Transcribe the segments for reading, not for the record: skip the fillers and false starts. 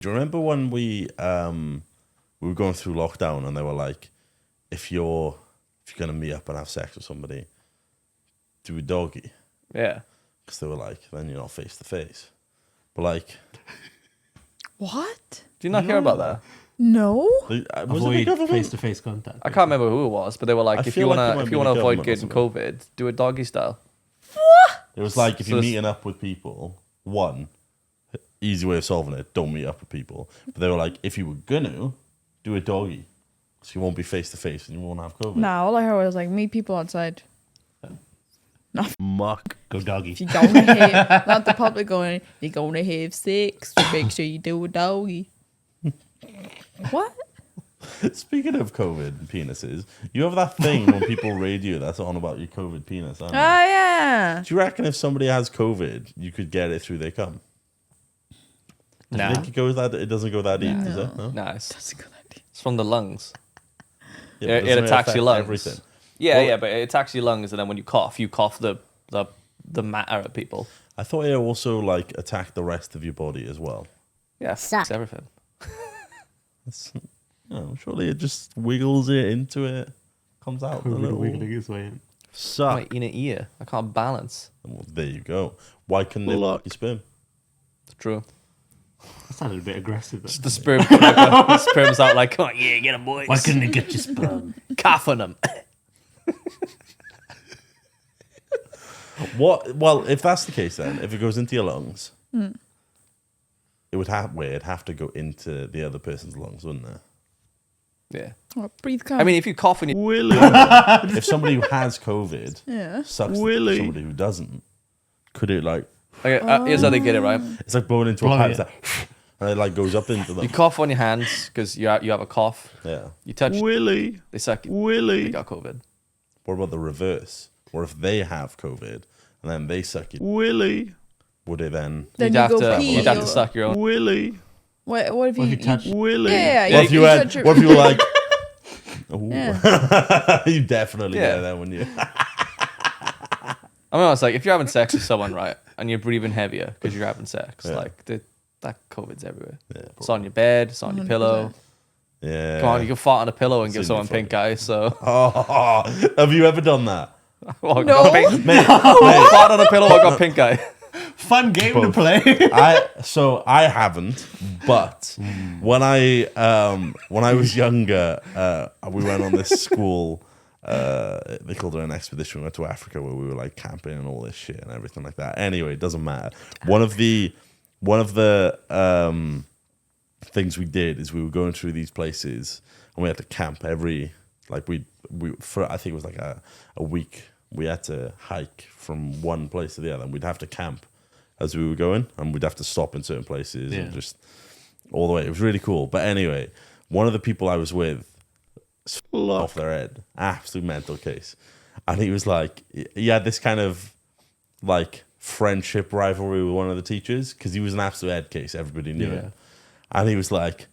Do you remember when we were going through lockdown and they were like, if you're gonna meet up and have sex with somebody, do a doggy? Yeah. Because they were like, then you're not face to face. But like, What? Do you not hear about that? No. Avoid face-to-face contact. I can't remember who it was, but they were like, I if feel you like wanna it might if be you the wanna avoid government or getting something. COVID, do it doggy style. It was like if So you're it's- meeting up with people, one easy way of solving it, don't meet up with people. But they were like, if you were gonna do a doggy, so you won't be face to face and you won't have COVID. Nah, all I heard was like meet people outside. Muck. Go doggy. If you're gonna have, not the public going, you're gonna have sex, so make sure you do a doggy. What? Speaking of COVID and penises, you have that thing when people raid you that's on about your COVID penis, aren't Oh you? yeah. Do you reckon if somebody has COVID, you could get it through their cum? Do you Nah. think it doesn't go that deep, does it? No? Nah, That's a good idea. it's from the lungs. Yeah, It but doesn't attacks affect your lungs. Everything. Yeah, Well- yeah, but it attacks your lungs, and then when you cough the matter at people. I thought it also like attacked the rest of your body as well. Yeah, Suck. it's everything. It's, surely it just wiggles it into it, comes out. a little. Wiggling his way in. Suck. My inner ear. I can't balance. Well, there you go. Why couldn't they lock your sperm? It's true. That sounded a bit aggressive. Just the sperm, the sperm's out like, come on, yeah, get 'em, boys. Why couldn't it get your sperm? Cough on them. What? Well, if that's the case, then if it goes into your lungs, it would it'd have to go into the other person's lungs, wouldn't it? Yeah. Oh, breathe. I mean, if you cough and you... Willy. If somebody who has COVID yeah. sucks Willy. somebody who doesn't, could it like? Okay, here's how they get it, right? It's like blowing into Blow a pipe, it. it's like, and it like goes up into them. You cough on your hands because you have a cough. Yeah. You touch, Willy. they suck you. They Willy. got COVID. What about the reverse? Or if they have COVID and then they suck it, Willy. would it then? Then You'd you have go to, pee. you'd have to suck your own. Willy. What if What you, if you touch Willy? Yeah, What if you touch had? your- What if you were like? Ooh. Yeah. You definitely Yeah. get it then, wouldn't you? I mean, it's like if you're having sex with someone, right, and you're breathing heavier because you're having sex, Yeah. like that COVID's everywhere. Yeah, It's on your bed, it's on your 100%. pillow. Yeah. Come on, you can fart on a pillow and give Seen someone before. pink eye. So, Oh, have you ever done that? oh, No. got pink, Mate, fart on a pillow, I got pink eye. Fun game to Both. play. I haven't, but when I was younger, we went on this school. They called it an expedition. We went to Africa where we were like camping and all this shit and everything like that. Anyway, it doesn't matter. One of the things we did is we were going through these places and we had to camp every we for I think it was like a week. We had to hike from one place to the other, and we'd have to camp as we were going, and we'd have to stop in certain places and Yeah. just all the way. It was really cool. But anyway, one of the people I was with off their head, absolute mental case, and he was like, he had this kind of like friendship rivalry with one of the teachers because he was an absolute head case. Everybody knew Yeah. him, and he was like,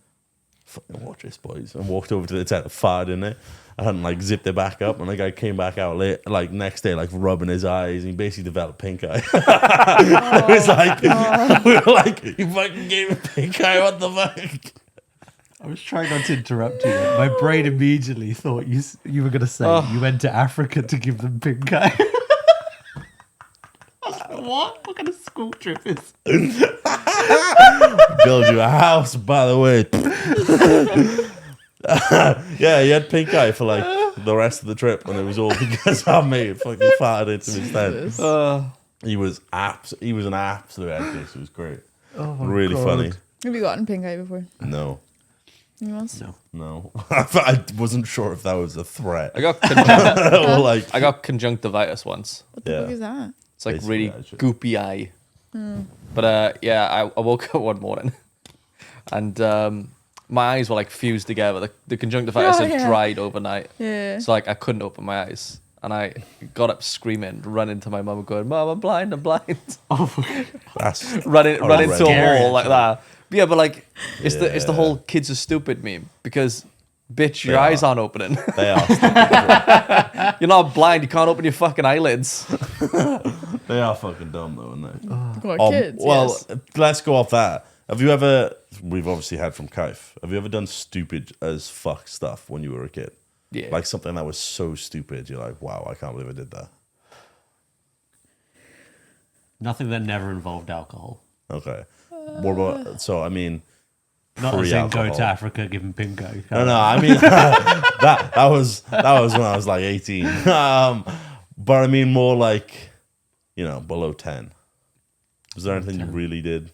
"Fucking watch this, boys," and walked over to the tent, farted in it. I hadn't like zipped it back up, and the guy came back out late, like next day, like rubbing his eyes. And he basically developed pink eye. It was like, we were like, "You fucking gave me pink eye. What the fuck?" I was trying not to interrupt you. My brain immediately thought you were going to say you went to Africa to give them pink eye. I was like, what? What kind of school trip is? Build you a house, by the way. Yeah, he had pink eye for like the rest of the trip, and it was all because our mate fucking farted into his tent. He was an absolute head case. It was great. Oh my Really God. funny. Have you gotten pink eye before? No. Anyone else? No. I wasn't sure if that was a threat. I got Or like, I got conjunctivitis once. What the Yeah. fuck is that? It's like Basically, really I should- goopy eye. But yeah, I woke up one morning and my eyes were like fused together. The conjunctivitis Oh, had yeah. dried overnight. Yeah. So like I couldn't open my eyes. And I got up screaming, running to my mum going, "Mum, I'm blind, I'm blind." that's run into horrendous. a wall like that. But yeah, but like it's the whole kids are stupid meme because bitch, your They eyes are. aren't opening. They are stupid. You're not blind, you can't open your fucking eyelids. They are fucking dumb though, aren't they? Well, kids. Well, yes. let's go off that. Have you ever? We've obviously had from Kaif. Have you ever done stupid as fuck stuff when you were a kid? Yeah. Like something that was so stupid, you're like, wow, I can't believe I did that. Nothing that never involved alcohol. Okay. What about? So I mean, Not as in go pre-alcohol. to Africa, give him pinko. No. I mean, that was when I was like 18. But I mean, more like, below 10. Was there anything you really did?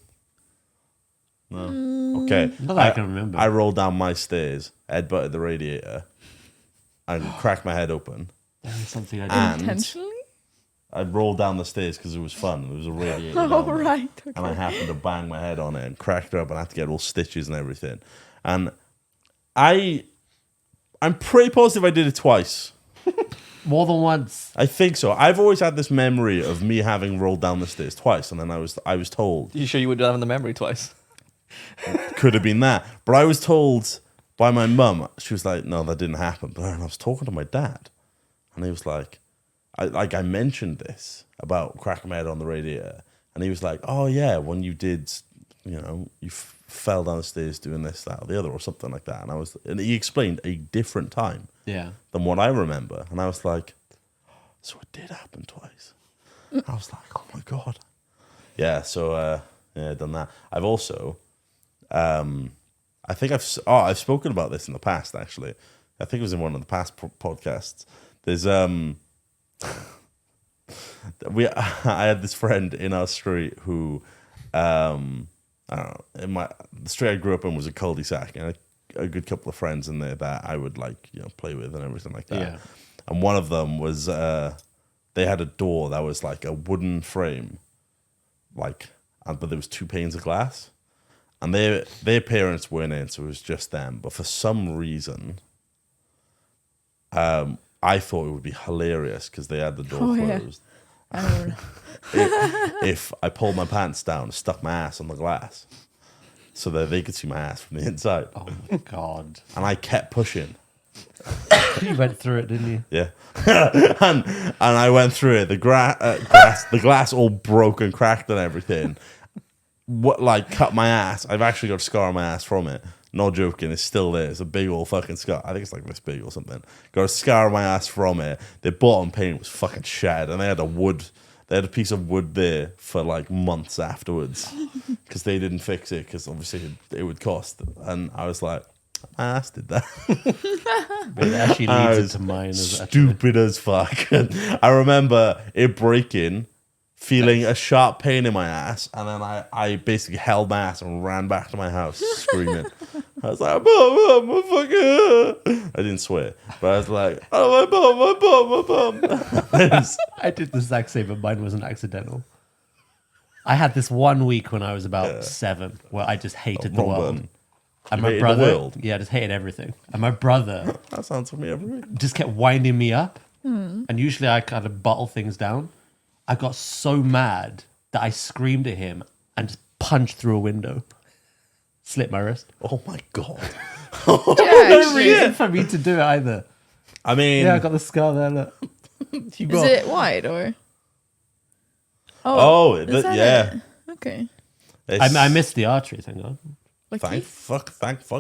No. Okay. Not that I can remember. I rolled down my stairs, headbutted the radiator, and cracked my head open. There is something I did. And Intentionally? I rolled down the stairs because it was fun. There was a radiator. Oh, down there. right. Okay. And I happened to bang my head on it and cracked it up and I had to get all stitches and everything. And I'm pretty positive I did it twice. More than once. I think so. I've always had this memory of me having rolled down the stairs twice, and then I was told You sure you would have the memory twice? could have been that. But I was told by my mum, she was like, no, that didn't happen. But then I was talking to my dad, and he was like, I mentioned this about cracking my head on the radiator, and he was like, oh yeah, when you did, you fell down the stairs doing this, that, or the other, or something like that. And he explained a different time Yeah. than what I remember, and I was like, so it did happen twice. I was like, oh my god. Yeah. So I've done that. I've also, I think I've spoken about this in the past. Actually, I think it was in one of the past podcasts. There's I had this friend in our street who, I don't know, the street I grew up in was a cul-de-sac, and a good couple of friends in there that I would play with and everything like that. Yeah. And one of them was they had a door that was like a wooden frame, but there was 2 panes of glass, and their parents weren't in, so it was just them. But for some reason, I thought it would be hilarious because they had the door closed. I don't know. If I pulled my pants down, stuck my ass on the glass, so that they could see my ass from the inside, Oh my god. and I kept pushing. You went through it, didn't you? Yeah, and I went through it. The the glass all broke and cracked and everything. Cut my ass. I've actually got a scar on my ass from it. Not joking, it's still there. It's a big old fucking scar. I think it's like this big or something. Got a scar on my ass from it. The bottom paint was fucking shattered, and they had a piece of wood there for months afterwards because they didn't fix it because obviously it would cost. And I was like, my ass did that. But it actually leads into mine. Stupid as fuck. And I remember it breaking, feeling a sharp pain in my ass, and then I basically held my ass and ran back to my house screaming. I was like, Mom, my fucking... I didn't swear, but I was like, oh, my bum. I did the exact same, but mine wasn't accidental. I had this one week when I was about 7 where I just hated the Wrong world. button. And You my hated the brother, world? yeah, just hated everything. And my brother That sounds for me every week. just kept winding me up. And usually I kind of bottle things down. I got so mad that I screamed at him and just punched through a window. Slit my wrist. Oh my god. Yeah, No actually. reason for me to do it either. I mean, Yeah, I got the scar there. Look. you Is got... it wide or? Oh, is that yeah. it? Okay. It's- I missed the archery, thank God. Thank fuck.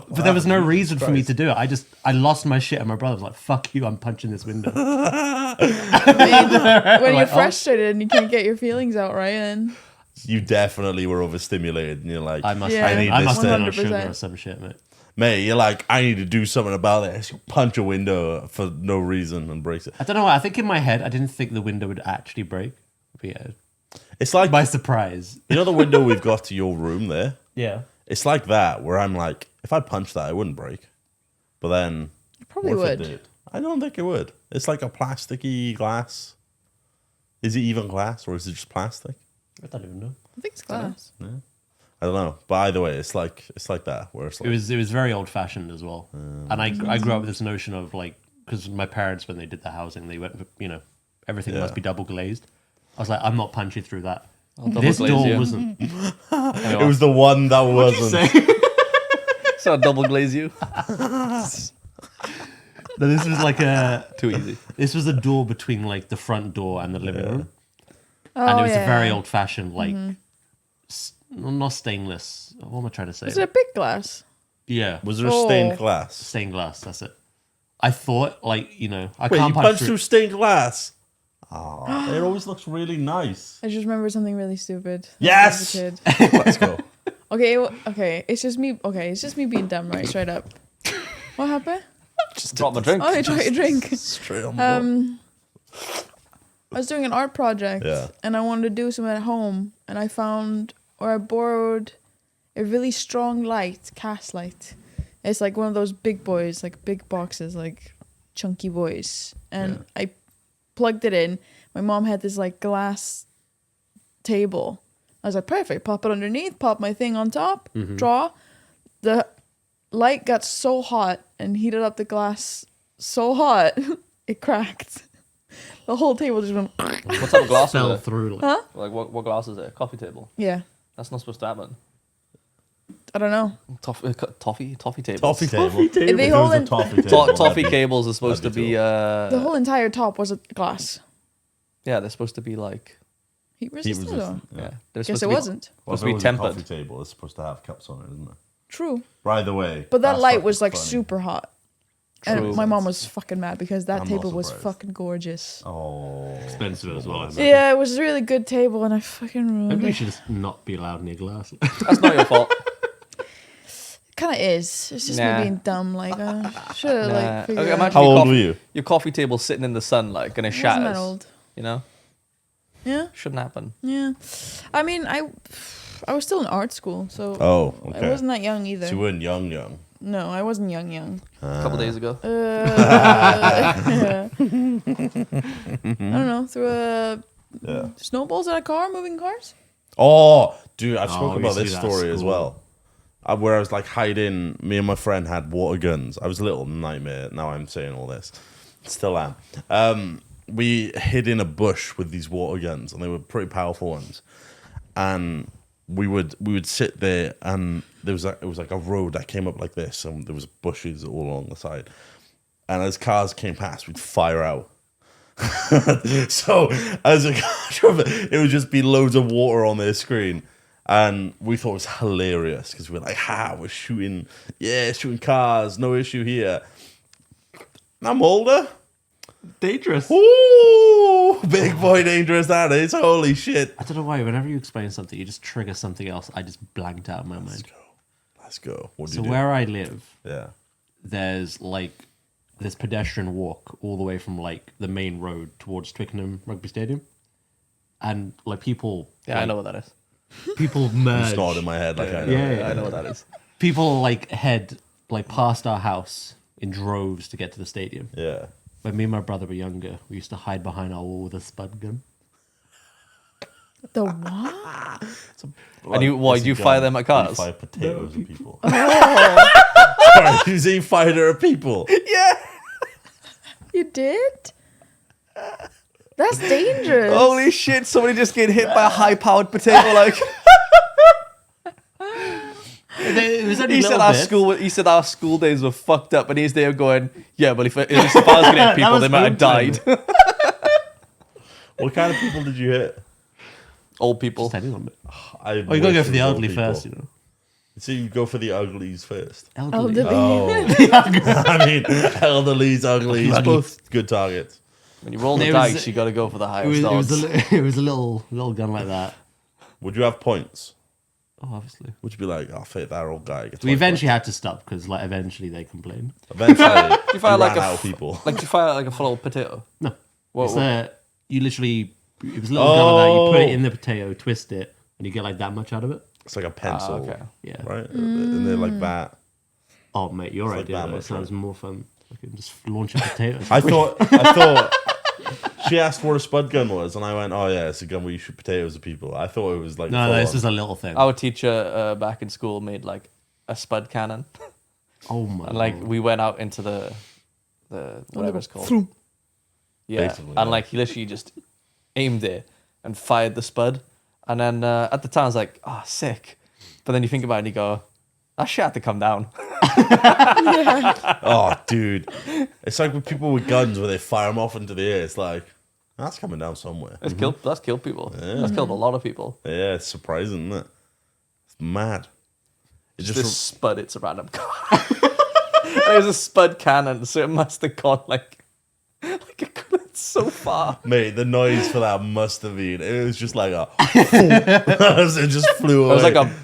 But there was no reason for me to do it. I lost my shit, and my brother was like, "Fuck you! I'm punching this window." When you're Like, oh. frustrated and you can't get your feelings out right, and You definitely were overstimulated, and you're like, I must. Yeah. have, I need I this must have been on 100%. sugar or some shit, mate. mate, you're like, I need to do something about this. You punch a window for no reason and breaks it. I don't know why. I think in my head, I didn't think the window would actually break. But yeah, It's like, by surprise. you know the window we've got to your room there? Yeah. It's like that, where I'm like, if I punched that, it wouldn't break. But then, probably what if would. it did? I don't think it would. It's like a plasticky glass. Is it even glass, or is it just plastic? I don't even know. I think it's glass. I don't know. But either way, it's like that, where it's like, It was very old fashioned as well. And I grew up with this notion of because my parents, when they did the housing, they went, everything must be double glazed. I was like, I'm not punching through that. This glaze, door yeah. wasn't. it was the one that wasn't. So I double glaze you. No, this was like Too easy. this was a door between the front door and the living room. Oh, And it was yeah. a very old fashioned not stainless. What am I trying to say? Is it a big glass? Yeah, Was there a stained Oh. glass? stained glass. That's it. I thought, like, you know, I Wait, can't you punch punched through. through stained glass? Oh, it always looks really nice. I just remember something really stupid. Yes! As a kid. Let's go. Okay. It's just me. Okay, it's just me being dumb, right? Straight up. What happened? Just drop my drink. Oh, you tried your drink. Straight on the I was doing an art project, Yeah. and I wanted to do something at home, and I borrowed a really strong light, cast light. It's like one of those big boys, like big boxes, like chunky boys, and I plugged it in. My mom had this like glass table. I was like, perfect. Pop it underneath, pop my thing on top, draw. The light got so hot and heated up the glass so hot, it cracked. The whole table just went. What type of glass Fell is it? through. Like, Like what glass is it? Coffee table. Yeah, That's not supposed to happen. I don't know. Toffee tables. Toffee table. They If it hold was a in- toffee table. Toffee that'd be- cables are supposed to that'd be be. The whole entire top was a glass. Yeah, they're supposed to be like. Heat resistant. Or? resistant. Yeah, they're Guess supposed it to be, wasn't. Well, Supposed if to be it was a tempered. coffee table, it's supposed to have cups on it, isn't it? True. By the way. But that that's light fucking was like funny. super hot. True. And my mom was fucking mad because that I'm not table was surprised. fucking gorgeous. Oh. expensive as well. I imagine. Yeah, it was a really good table and I fucking ruined Maybe we it. should just not be allowed near glass. That's not your fault. Kind of is. It's just Nah. me being dumb. Like, should have Nah. like figured Okay, out. imagine How your old coffee, were you? Your coffee table sitting in the sun, like, and it It wasn't shatters. that old. You know, Yeah, shouldn't happen. yeah. I mean, I was still in art school, so Oh, I okay. wasn't that young either. So you weren't young. No, I wasn't young. A couple days ago. I don't know. Threw Yeah. snowballs at a car, moving cars. Oh, dude, I've Oh, spoken we about used to this do that at story as school. well. Where I was like hiding, me and my friend had water guns. I was a little nightmare. Now I'm saying all this. Still am. We hid in a bush with these water guns, and they were pretty powerful ones. And we would sit there, and it was like a road that came up like this, and there was bushes all along the side. And as cars came past, we'd fire out. So as a car driver, it would just be loads of water on their screen, and we thought it was hilarious because we were like, we're shooting cars, no issue here. And I'm older. Dangerous. Ooh, big boy dangerous that is. Holy shit. I don't know why. Whenever you explain something, you just trigger something else. I just blanked out in my mind. Let's go. What do So you do? where I live, Yeah. there's like this pedestrian walk all the way from like the main road towards Twickenham Rugby Stadium, and like people. Yeah, I like, know what that is. People I'm merge. just nodding my head like I know. Yeah. I know what that is. People like head like past our house in droves to get to the stadium. Yeah. When me and my brother were younger, we used to hide behind our wall with a spud gun. The what? And you- what, it's a you gun. fire them at You cars? fire potatoes at people. Oh, Sorry, you say fire at people. you did? That's dangerous. Holy shit! Somebody just get hit by a high-powered potato. Like It was only he a said, little our bit. school. He said our school days were fucked up, and he's there going, "Yeah, but if I was going to hit people, was they might have died." home What kind of people did you hit? Old people. Just anyone, but- I Oh, you gotta go wish for the it was elderly old people. first, you know. So you go for the uglies first. Elderly. Elderly. Oh. I mean, elderlies, uglies, Ugly. both good targets. When you roll the There was- dice, you got to go for the It highest was, odds. it was a little gun like that. Would you have points? Oh, obviously. Would you be like, I'll fit that old guy? We eventually had to stop because, like, eventually they complained. Eventually, you fire you like ran a out of people. Like you fire like a full potato. No, What- it's what- you literally. It was a little gun like that. You put it in the potato, twist it, and you get like that much out of it. It's like a pencil, okay. Yeah. right? And they're like that. Oh, mate, your It's like idea that though, much, sounds right? more fun. I can just launch a potato. I thought she asked what a spud gun was, and I went, "Oh yeah, it's a gun where you shoot potatoes at people." I thought it was like no, full this on. is a little thing. Our teacher back in school made like a spud cannon, Oh my. and like God. we went out into the whatever it's called. Throom. Yeah, Basically, and yeah. like he literally just aimed it and fired the spud, and then at the time I was like, "Oh, sick," but then you think about it and you go, "That shit had to come down." Oh, dude, it's like with people with guns where they fire them off into the air. It's like that's coming down somewhere. That's killed people. That's killed a lot of people. Yeah, it's surprising, isn't it? It's mad. It Just just this spud, it's a random car. There's a spud cannon, so it must have gone like it's so far. mate, the noise for that must have been. It was just like a. It just flew away.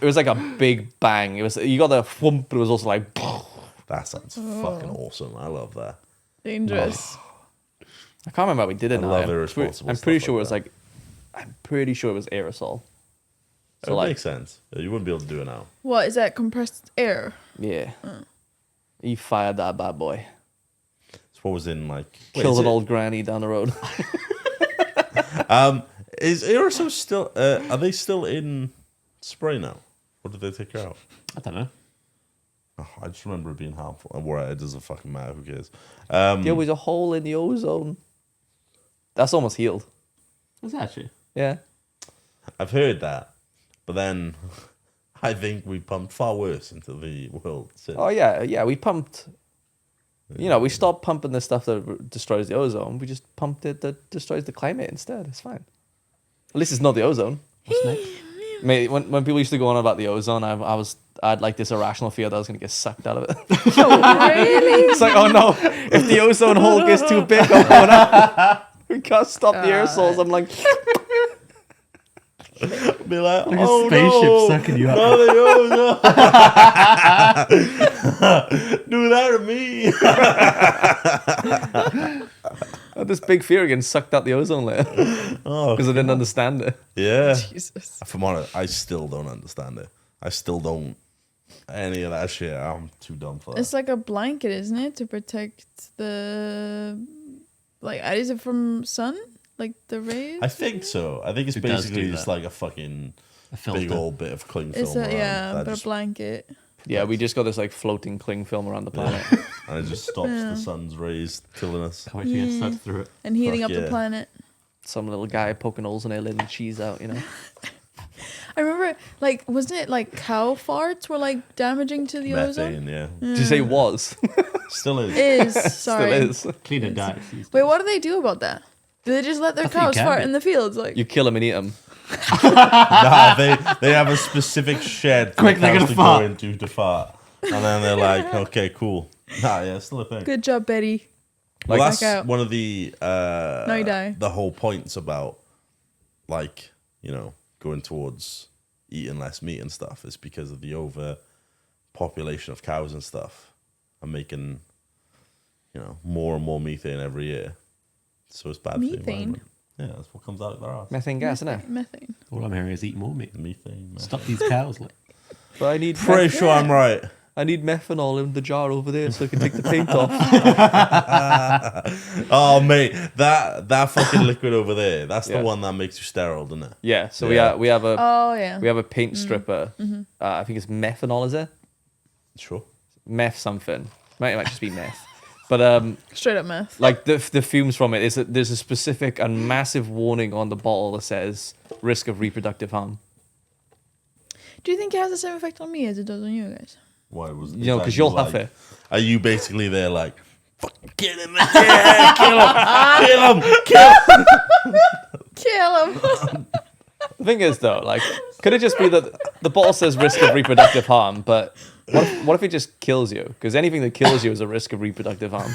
It was like a big bang. It was you got the whump, but it was also like. That sounds fucking awesome. I love that. Dangerous. I can't remember how we did it. I now. love irresponsible I'm pretty stuff sure like it was that. like. I'm pretty sure it was aerosol. It would make sense. You wouldn't be able to do it now. What is that? Compressed air? Yeah. He fired that bad boy. It's what was in like. Killed an old granny down the road. Is aerosol still? Are they still in spray now? Or did they take her out? I don't know. Oh, I just remember it being harmful. And where it doesn't fucking matter. Who cares? There was a hole in the ozone. That's almost healed. Is that actually? Yeah. I've heard that, but then I think we pumped far worse into the world. Since. Oh yeah. We pumped. We stopped pumping the stuff that destroys the ozone. We just pumped it that destroys the climate instead. It's fine. At least it's not the ozone. What's next? Mate, when people used to go on about the ozone, I had like this irrational fear that I was gonna get sucked out of it. Really? It's like, oh no, if the ozone hole gets too big, I'm going out. We can't stop the aerosols. I'm like, Be like, Like oh a spaceship no, sucking you up. no, do that to me. I had this big fear of getting sucked out the ozone layer Oh, because I didn't understand it. yeah. Jesus. If I'm honest, I still don't understand it. I still don't. Any of that shit, I'm too dumb for that. It's like a blanket, isn't it, to protect the is it from sun? Like the rays? I think so. I think it's It does basically do just that. like a fucking A filter. big old bit of cling It's film a around. that but just, a blanket. Yeah, we just got this like floating cling film around the planet. and it just stops the sun's rays killing us. Can't wait to get sucked through it. And heating Fuck up yeah. the planet. Some little guy poking holes in it, letting cheese out, I remember, wasn't it like cow farts were like damaging to the ozone? Methane, yeah. Did you say was? Still is. Is sorry. Still is. Cleaner diets. these Wait, days. what do they do about that? Do they just let their I think cows you can fart do. in the fields? Like You kill them and eat them. Nah, they have a specific shed for Quick, the they're cows gonna to fart. go into to fart. And then they're like, okay, cool. Nah, yeah, it's still a thing. good job, Betty. Well, Like, that's back out. one of the No, you die. the whole points about going towards eating less meat and stuff is because of the overpopulation of cows and stuff and making more and more methane every year. So it's bad for the Methane? environment. Yeah, that's what comes out of their ass. Methane gas, isn't it? Methane. All I'm hearing is eat more meat. Methane. Stop these cows. Like. But I need Pretty sure I'm right. I need methanol in the jar over there so I can take the paint off. Oh mate, that fucking liquid over there, that's Yeah. the one that makes you sterile, doesn't it? Yeah, so Yeah. we have a Oh yeah. we have a paint stripper. I think it's methanol, is it? Sure. Meth something. Might just be meth. But Straight up meth. like the fumes from it there's a specific and massive warning on the bottle that says risk of reproductive harm. Do you think it has the same effect on me as it does on you guys? Why was Because you'll huff it. Are you basically there like, fucking get in there, yeah, kill him, Kill him. The thing is though, like, could it just be that the bottle says risk of reproductive harm, but what if it just kills you? Because anything that kills you is a risk of reproductive harm.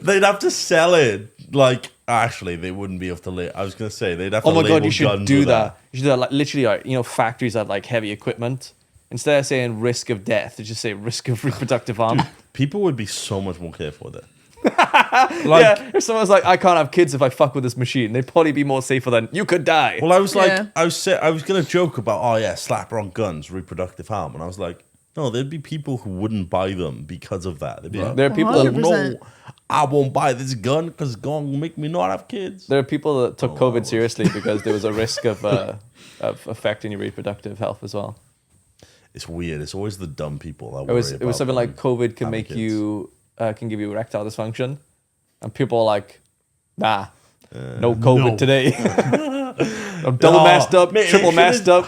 They'd have to sell it. Like, actually, they wouldn't be able to label. I was gonna say they'd have to. Oh my label god, you should guns do with that. You should do that, like literally, like, factories have like heavy equipment. Instead of saying risk of death, they just say risk of reproductive harm. People would be so much more careful with it. Yeah, if someone's like, I can't have kids if I fuck with this machine, they'd probably be more safer than you could die. Well, I was like, Yeah. I was gonna joke about, oh yeah, slapper on guns, reproductive harm, and I was like, no, there'd be people who wouldn't buy them because of that. They'd be like, There are people oh, that 100%. no, I won't buy this gun because it's gonna make me not have kids. There are people that took COVID seriously because there was a risk of affecting your reproductive health as well. It's weird. It's always the dumb people that It worry was about something like COVID can having make kids. you can give you erectile dysfunction, and people are like, nah, no COVID No. today. I'm double Oh, masked up, mate, triple it masked up.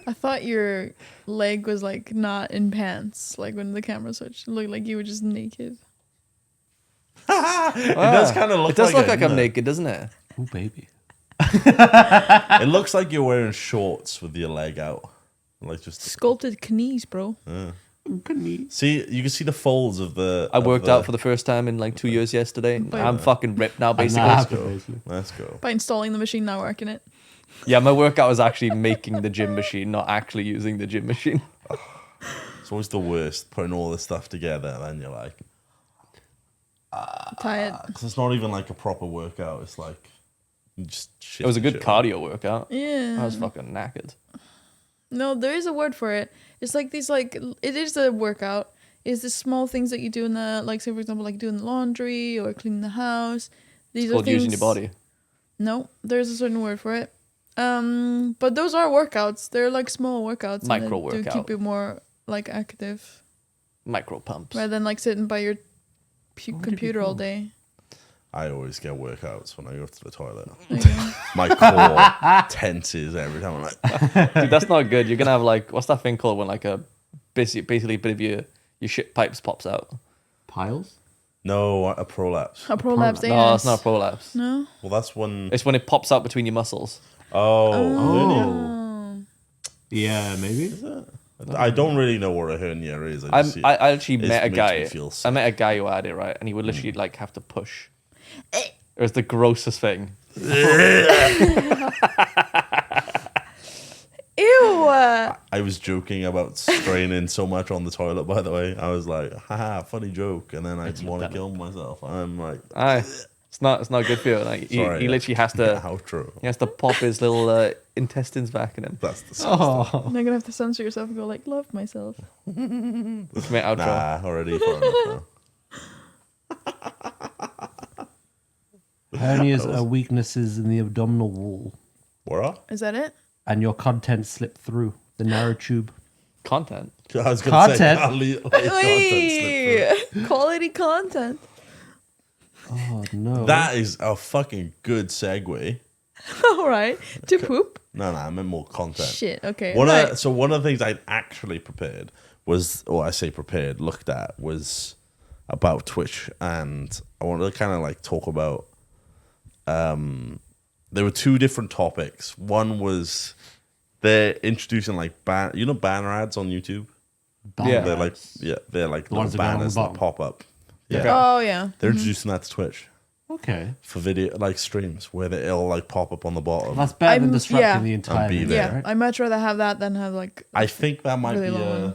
I thought your leg was like not in pants, like when the camera switched. It looked like you were just naked. It does kind of look. It does look it, like I'm doesn't it? naked, doesn't it? Oh baby. It looks like you're wearing shorts with your leg out. Like just Sculpted knees, bro. see, you can see the folds of the. I worked out for the first time in like 2 years yesterday. I'm fucking ripped now, basically. Let's go. By installing the machine, not working it. Yeah, my workout was actually making the gym machine, not actually using the gym machine. It's always the worst putting all this stuff together, and then you're like, Tired. because it's not even like a proper workout. It's like just shit. It was a good cardio workout. Yeah. I was fucking knackered. No, there is a word for it. It's like these like it is a workout. It's the small things that you do in the like say for example like doing the laundry or cleaning the house. These It's are called things, using your body. No, there's a certain word for it. But those are workouts. They're like small workouts. and Micro they do workout. keep you more like active Micro pumps. rather than like sitting by your computer all day. I always get workouts when I go to the toilet. There you go. My core tenses every time. I'm like, Dude, that's not good. You're gonna have like what's that thing called when like a basically a bit of your shit pipes pops out. Piles? no, a prolapse. A prolapse anus. No, it's not a prolapse. No. Well, that's when. It's when it pops out between your muscles. Oh, Oh. Yeah, maybe. I don't really know what a hernia is. I actually it met a makes guy. me feel I sick. met a guy who had it, right, and he would literally like have to push. It was the grossest thing. Ew. I was joking about straining so much on the toilet. By the way, I was like, "Haha, funny joke," and then I want to kill myself. I'm like, Aye, it's not good for you. Like Sorry, he literally has to outro. he has to pop his little intestines back in him. That's the Oh. Now you're gonna have to censor yourself and go like, love myself. Commit outro. Nah, already far enough now. Hernias are weaknesses in the abdominal wall, What? Is that it? and your contents slip through the narrow tube. Content. I was gonna say, Content? content slip through. Quality content. Oh no! That is a fucking good segue. All right. To poop. No, I meant more content. Shit. Okay. One right. of one of the things I actually prepared was, or I say prepared, looked at was about Twitch, and I wanted to kind of like talk about. There were two different topics. One was they're introducing like banner ads on YouTube. Yeah. They're like they're like The little ones that go on the banners that bottom. pop up. Yeah, Okay. Oh yeah. they're introducing that to Twitch Okay, for video like streams where it'll like pop up on the bottom. that's better than I'm- disrupting yeah. the entire. be video, there. Yeah. right? I'd much rather have that than have like. I think that might Really be long.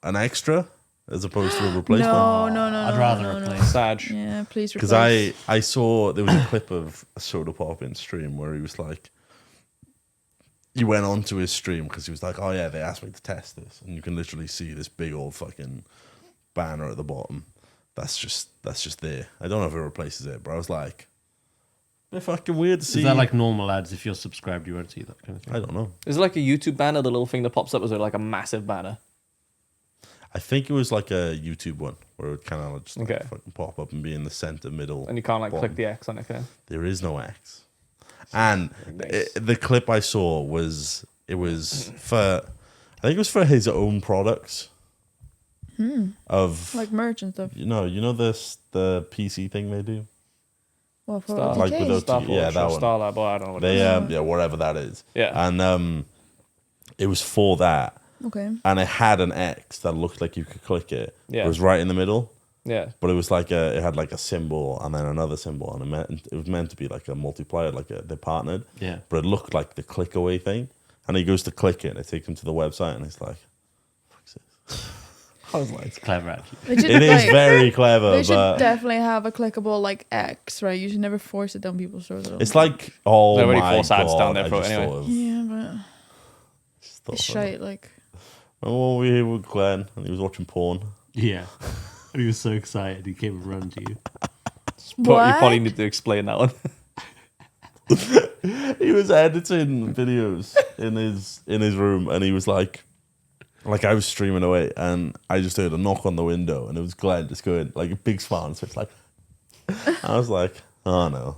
an extra as opposed to a replacement. No. I'd rather replace. Sag. Yeah, please replace. Because I saw there was a clip of a Soda Pop in stream where he was like, he went onto his stream because he was like, oh yeah, they asked me to test this, and you can literally see this big old fucking banner at the bottom. That's just there. I don't know if it replaces it, but I was like, they're fucking weird to see. Is that like normal ads? If you're subscribed, you won't see that kind of thing. I don't know. Is it like a YouTube banner? The little thing that pops up, was it like a massive banner? I think it was like a YouTube one where it would kind of just like Okay. fucking pop up and be in the center middle. And you can't like bottom. click the X on it. Can you? There is no X. And Nice. the clip I saw was for, I think it was for his own products. Of like merch and stuff. you know this the PC thing they do. Well, for Star- OTK. Like with those- Starforge yeah, that or one. Starlab, or I don't know what it They is. yeah, whatever that is. Yeah. And it was for that, Okay. and it had an X that looked like you could click it. Yeah. It was right in the middle. Yeah. But it was like it had like a symbol and then another symbol, and it was meant to be like a multiplier, like they partnered. Yeah. But it looked like the click away thing, and he goes to click it, and it takes him to the website, and it's like, "Fuck's this?" I was like, It's clever, actually. They should, "It is like, very clever, They should but definitely have a clickable like X, right? You should never force it down people's throats. it's like, oh They already my force ads god!" down their I throat just anyway. thought of- yeah, but just thought it's of shite. Like Remember when we were here with Glenn and he was watching porn? Yeah. And he was so excited, he came and ran to you. But you what? probably need to explain that one. He was editing videos in his room, and he was like I was streaming away, and I just heard a knock on the window, and it was Glenn just going like a big smile, and so it's like, I was like, oh no,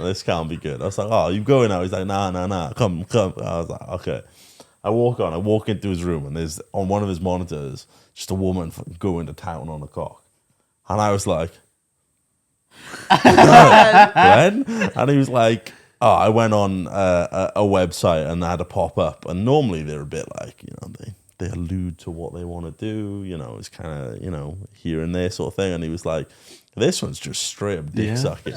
this can't be good. I was like, oh, you going now? He's like, nah, come. I was like, okay. I walk into his room, and there's on one of his monitors just a woman fucking going to town on a cock, and I was like, Glenn, and he was like, I went on a website and they had a pop up, and normally they're a bit like, they allude to what they want to do, it's kind of, here and there sort of thing. And he was like, this one's just straight up dick sucking.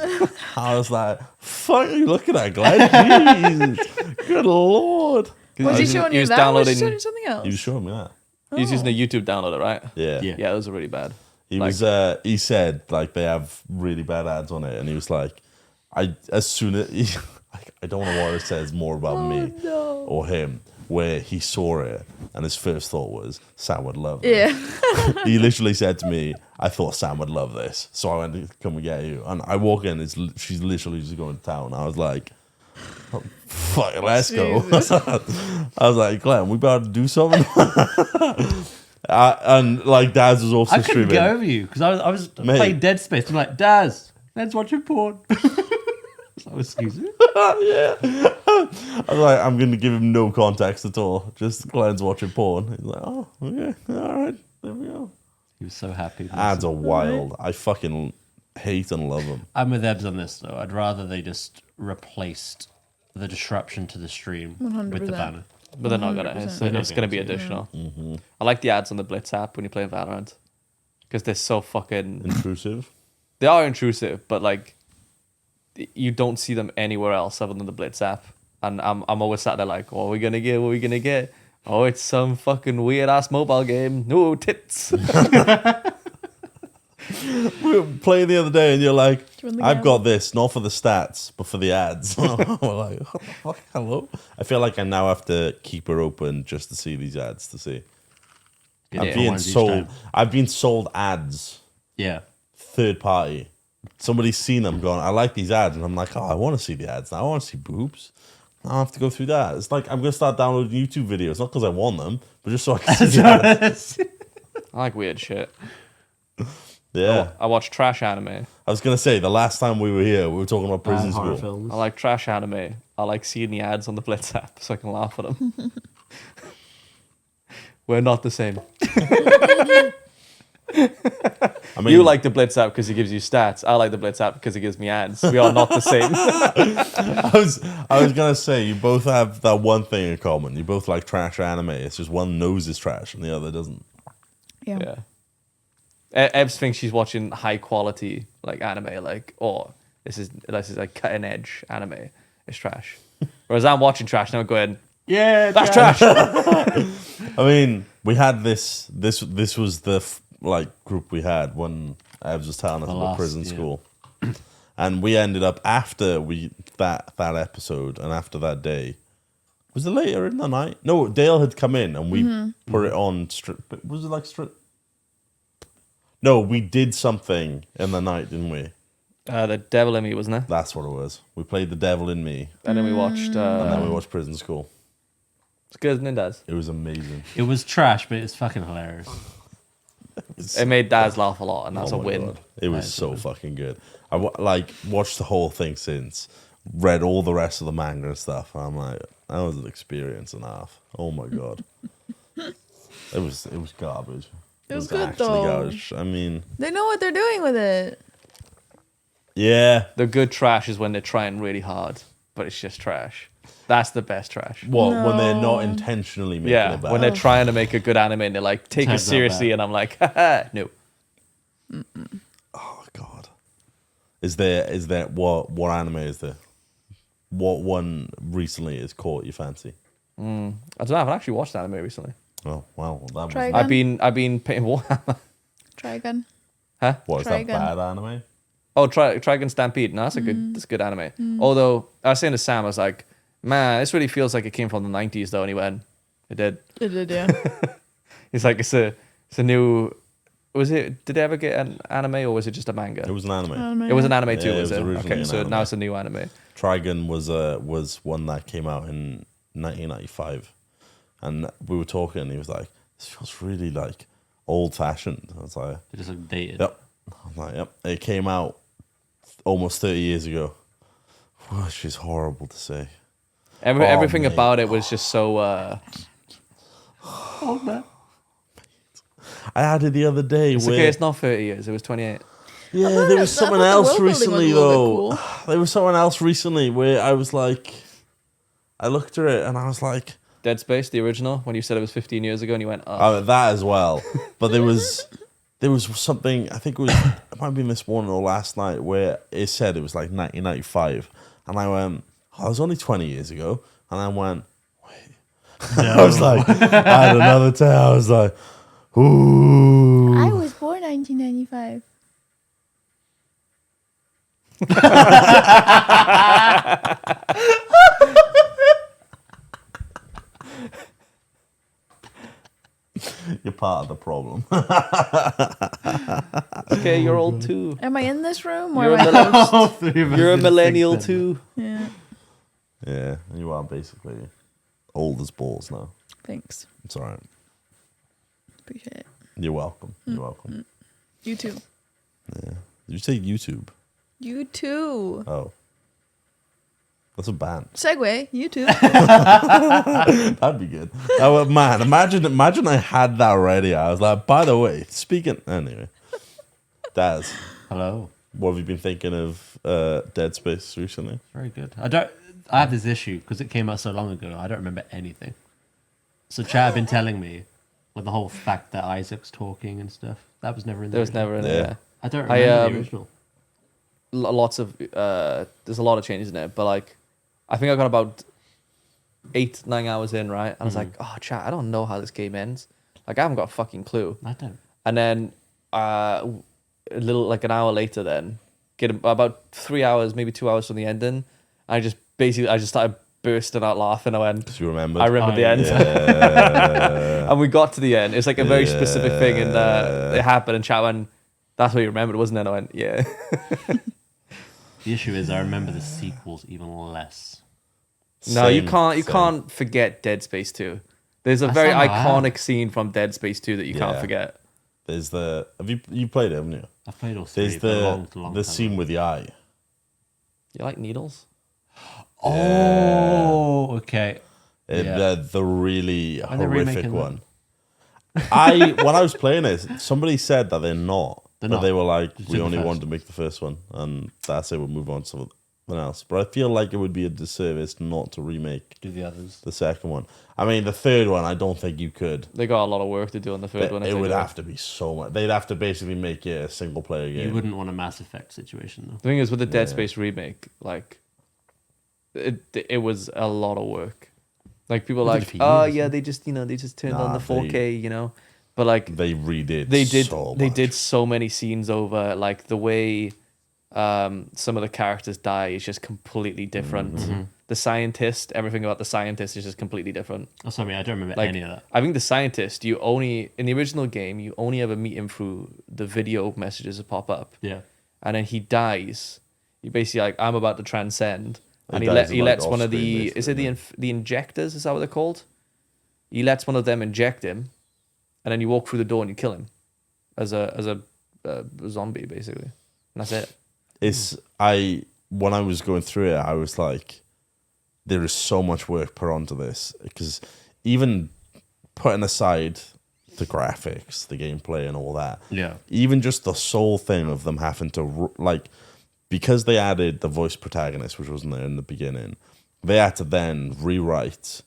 I was like, fuck you, look at that, Glenn. Jesus. Good Lord. Was he showing you that? Or was he showing you something else? He was showing me that. He was using a YouTube downloader, right? Yeah. Yeah, those are really bad. He said like they have really bad ads on it, and he was like, I don't know what it says more about me or him, where he saw it and his first thought was Sam would love it. Yeah. He literally said to me, I thought Sam would love this, so I went to come and get you. And I walk in, she's literally just going to town. I was like, oh, fuck, let's go. I was like, Glenn, we better do something. And like Daz was also I couldn't streaming. get over you because I was playing Dead Space. I'm like, Daz, let's watch a porn. So, excuse me. Yeah. I was like, I'm going to give him no context at all. Just Glenn's watching porn. He's like, oh, okay, all right, there we go. He was so happy. Ads are wild. I fucking hate and love them. I'm with Ebs on this though. I'd rather they just replaced the disruption to the stream with the 100%. banner. But they're not gonna. 100%. It's gonna be additional. I like the ads on the Blitz app when you play Valorant because they're so fucking. Intrusive. They are intrusive, but like, you don't see them anywhere else other than the Blitz app. And I'm always sat there like, what are we gonna get? What are we gonna get? Oh, it's some fucking weird ass mobile game. No tits. We were playing the other day, and you're like, you want the I've game? got this, not for the stats, but for the ads. We're like, what the fuck? Hello? I feel like I now have to keep her open just to see these ads to see. Get I'm it being ones each sold. time. I've been sold ads, Yeah. third party. Somebody's seen them going, I like these ads. And I'm like, oh, I want to see the ads now. I want to see boobs. I don't have to go through that. It's like I'm going to start downloading YouTube videos, not because I want them, but just so I can see the ads. I like weird shit. Yeah. I watch trash anime. I was going to say, the last time we were here, we were talking about prison Horror school. films. I like trash anime. I like seeing the ads on the Blitz app so I can laugh at them. We're not the same. I mean, You like the Blitz app because it gives you stats. I like the Blitz app because it gives me ads. We are not the same. I was gonna say you both have that one thing in common. You both like trash anime. It's just one knows is trash and the other doesn't. Yeah. Yeah. Evs thinks she's watching high quality like anime, like, oh, this is like cutting edge anime. It's trash. Whereas I'm watching trash and I'm going, Yeah, that's trash. I mean, we had this was the group we had when Evs was telling us about prison school, and we ended up after that episode and after that day. Was it later in the night? No, Dale had come in and we put it on. Was it like strip? No, we did something in the night, didn't we? The Devil in Me, wasn't it? That's what it was. We played The Devil in Me, And then we watched. and then we watched Prison School. It's good, isn't it, Daz? It was amazing. It was trash, but it's fucking hilarious. It made Daz laugh a lot, and that's Oh a my win. God. It was so fucking good. I watched the whole thing since, read all the rest of the manga and stuff. And I'm like, that was an experience and a half. Oh my God. It was garbage. It was good, though. Garbage. I mean, They know what they're doing with it. yeah. The good trash is when they're trying really hard, but it's just trash. That's the best trash. What when they're not No. intentionally making Yeah, it bad? when they're trying to make a good anime and they're like, take it Turns out seriously, bad. and I'm like, haha, no. Oh God. Is there what anime is there? What one recently is caught your fancy? I don't know. I haven't actually watched anime recently. Oh wow, that Try was again. I've been paying Warhammer. Try again. Huh? what is Try that again. bad anime? Oh, Trigun Stampede. No, that's a good anime. Although I was saying to Sam, I was like, man, this really feels like it came from the 90s though. And he went, it did. It did, yeah. He's like, it's a new. Was it? Did they ever get an anime or was it just a manga? It was an anime. It was an anime Yeah, too, it was was it? originally Okay, an so anime. now it's a new anime. Trigun was one that came out in 1995, and we were talking, and he was like, "This feels really like old fashioned." I was like, It just looked dated. "Yep." I was like, "Yep." It came out almost 30 years ago, which is horrible to say. Everything mate. about it was just so. Oh, man. I had it the other day It's where okay. It's not 30 years. It was 28. Yeah, thought there it- was I someone thought the else world building was a recently little though. bit cool. There was someone else recently where I was like, I looked at it and I was like, Dead Space, the original, when you said it was 15 years ago, and you went, oh, that as well. But there was something. I think it might have been this morning or last night where it said it was like 1995, and I went, oh, it was only 20 years ago, and I went, wait. I was like, I had another tale. I was like, ooh. I was born 1995. You're part of the problem. okay, you're old too. Am I in this room or You're am I a host? All three of us You're a in millennial sync then. too. Yeah. Yeah, you are basically old as balls now. Thanks. It's all right. Appreciate it. You're welcome. You're welcome. You too. Yeah. Did you say YouTube? You too. Oh. That's a band. Segue. You too. That'd be good. Oh, man, imagine I had that already. I was like, by the way, speaking... Anyway. Daz, Hello. what have you been thinking of Dead Space recently? Very good. I have this issue because it came out so long ago. I don't remember anything. So Chad had been telling me with the whole fact that Isaac's talking and stuff. That was never in There was never in Yeah. there. I don't I, remember the original. Lots of there's a lot of changes in it, but like I think I got about 8-9 hours in, right? And I was like, oh chat, I don't know how this game ends. Like I haven't got a fucking clue. I don't. And then a little like an hour later, then get about 3 hours, maybe 2 hours from the ending. I just started bursting out laughing. I went, Because you remember? I remember the end. Yeah. And we got to the end. It's like a very specific thing, and Yeah. it happened. And chat went, that's what you remembered, wasn't it? And I went, yeah. The issue is I remember the sequels even less. No, you Same, can't. You same. can't forget Dead Space 2. There's a I very somehow have. iconic scene from Dead Space 2 that you can't Yeah. forget. There's the... Have you played it, haven't you? I've played all three. There's but a long the time scene ago. with the eye. You like needles? Oh, okay. Yeah. The really Are they horrific remaking one. When I was playing it, somebody said that they're not. They're but not. they were like, Just we did the only first. wanted to make the first one, and that's it. We'll move on to something else. But I feel like it would be a disservice not to remake Do the others. the second one. I mean, the third one, I don't think you could. They got a lot of work to do on the third one. if It they would do have to be so much. They'd have to basically make it a single player game. You wouldn't want a Mass Effect situation though. The thing is, with the Dead Yeah. Space remake, like, it was a lot of work. Like people They are did like, it for oh years, yeah, yeah. they just turned Nah, on the 4K, you know. But like They redid. they did So they much. did so many scenes over, like the way some of the characters die is just completely different. Mm-hmm. The scientist, everything about the scientist is just completely different. Oh, sorry, I don't remember Like, any of that. I think the scientist, you only in the original game, you only ever meet him through the video messages that pop up, Yeah. and then he dies. You basically like, I'm about to transcend, and He he dies, like, lets one of off-screen, the is it basically, the injectors? Is that what they're called? He lets one of them inject him, and then you walk through the door and you kill him as a zombie basically, and that's it. When I was going through it, I was like, there is so much work put onto this, because even putting aside the graphics, the gameplay and all that, Yeah. even just the sole thing of them having to, like, because they added the voice protagonist, which wasn't there in the beginning, they had to then rewrite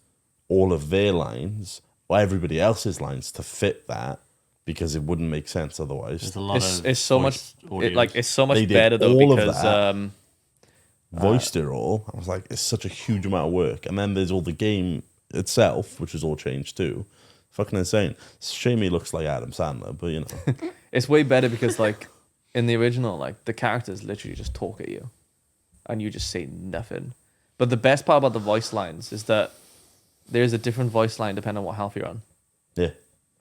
all of their lines or everybody else's lines to fit that, because it wouldn't make sense otherwise. There's a lot of It's so much audios. it's so They much did better though all of because that. Voiced it all. I was like, it's such a huge amount of work. And then there's all the game itself, which was all changed too. Fucking insane. It's a shame he looks like Adam Sandler, but you know. it's way better because like in the original, like the characters literally just talk at you, and you just say nothing. But the best part about the voice lines is that there's a different voice line depending on what health you're on, Yeah.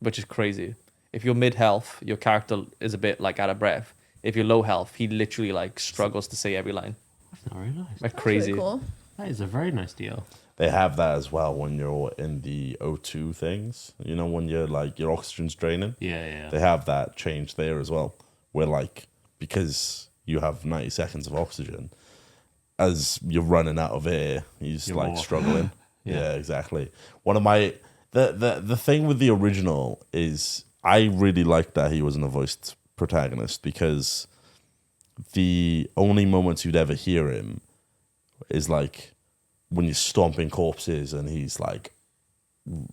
which is crazy. If you're mid health, your character is a bit like out of breath. If you're low health, he literally like struggles to say every line. That's not very nice. Like That's crazy. really cool. That is a very nice deal. They have that as well when you're in the O2 things. You know, when you're like, your oxygen's draining. Yeah. They have that change there as well. Where like, because you have 90 seconds of oxygen, as you're running out of air, you're just You're like more- struggling. Yeah. Yeah, exactly. One of my the thing with the original is I really liked that he wasn't a voiced protagonist, because the only moments you'd ever hear him is like when you're stomping corpses and he's like,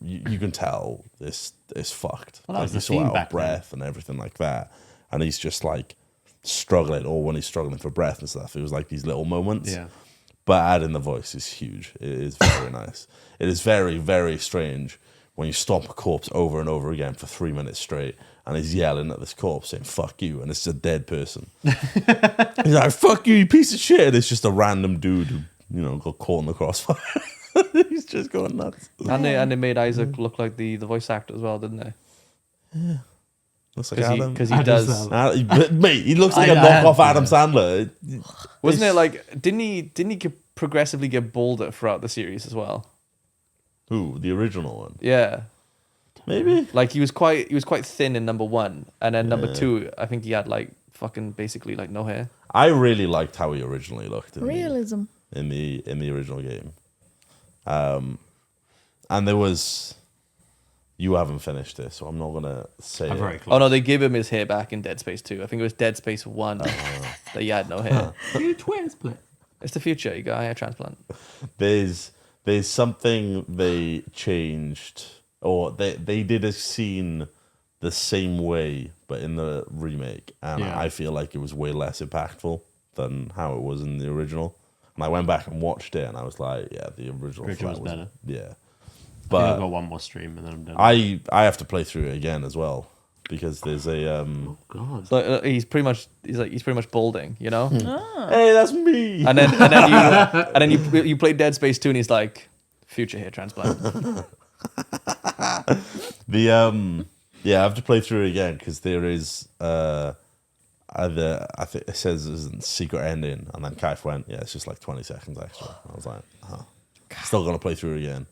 you can tell this is fucked. Well, that was Like the he's so theme out back of breath and everything like that. And he's just like struggling, or when he's struggling for breath and stuff, it was like these little moments. Yeah. But adding the voice is huge. It is very nice. It is very, very strange when you stomp a corpse over and over again for 3 minutes straight, and he's yelling at this corpse saying "fuck you," and it's a dead person. He's like, "Fuck you, you piece of shit!" And it's just a random dude who, got caught in the crossfire. He's just going nuts. And they made Isaac look like the voice actor as well, didn't they? Looks like Adam. Because he Adam does. Sandler. But, mate, he looks like a I knockoff had Adam Sandler. Wasn't it like? Didn't he progressively get bolder throughout the series as well? Who? The original one? Yeah. Maybe. Like he was quite thin in number 1, and then number 2, I think he had like fucking basically like no hair. I really liked how he originally looked Realism. in the original game. And there was. You haven't finished this, so I'm not gonna say. I'm it. very close. Oh no, they gave him his hair back in Dead Space 2. I think it was Dead Space 1 that he had no hair. You transplant. It's the future. You got a hair transplant. There's something they changed, or they did a scene the same way, but in the remake, and Yeah. I feel like it was way less impactful than how it was in the original. And I went back and watched it, and I was like, yeah, the original Original's was better. Yeah, I've but got one more stream and then I'm done. I have to play through it again as well because there's a oh God. So he's pretty much balding, you know. hey, that's me. And then you play Dead Space 2, and he's like, future hair transplant. Yeah, I have to play through it again because there is I think it says there's a secret ending, and then Kaif went, yeah, it's just like 20 seconds extra. I was like, still gonna play through it again,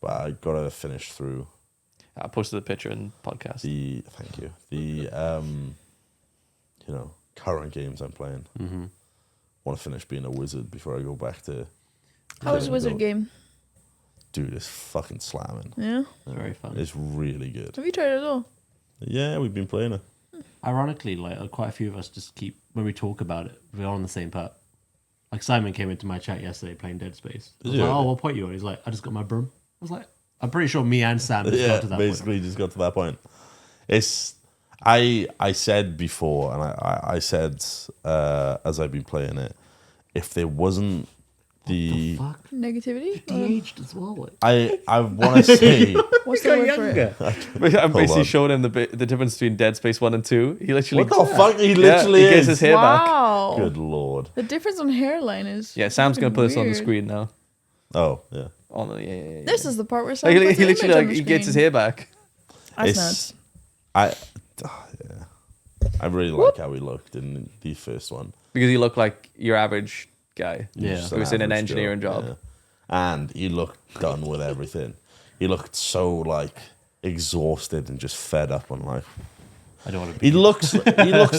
but I gotta finish through I posted the picture in podcast. the current games I'm playing. Mm-hmm. Want to finish being a wizard before I go back to. How's Wizard game? Dude, it's fucking slamming. Yeah. Very fun. It's really good. Have you tried it at all? Yeah, we've been playing it. Ironically, like quite a few of us just keep when we talk about it, we're on the same part. Like Simon came into my chat yesterday playing Dead Space. I was Yeah. like, "Oh, what point you on?" He's like, "I just got my broom." I was like, "I'm pretty sure me and Sam just got to that basically just got to that point. It's I said before, and I said as I've been playing it, if there wasn't the point." Fuck, Negativity? de-aged as well. Like. I want to say What's the word for it? I'm basically on. showing him the difference between Dead Space 1 and 2. He literally what the fuck he literally he gets is. his hair back. Wow. Good lord. The difference on hairline is. Yeah, Sam's gonna put this on the weird. screen now. Oh yeah, Oh no, yeah. This is the part where Sam Like, puts he an image literally on like the he gets his screen. hair back. That's It's- nuts. I really like how he looked in the first one. Because he looked like your average guy. Yeah. Just Who was in an average engineering Joe, job. yeah. And he looked done with everything. He looked so like exhausted and just fed up and like. I don't want to be. He looks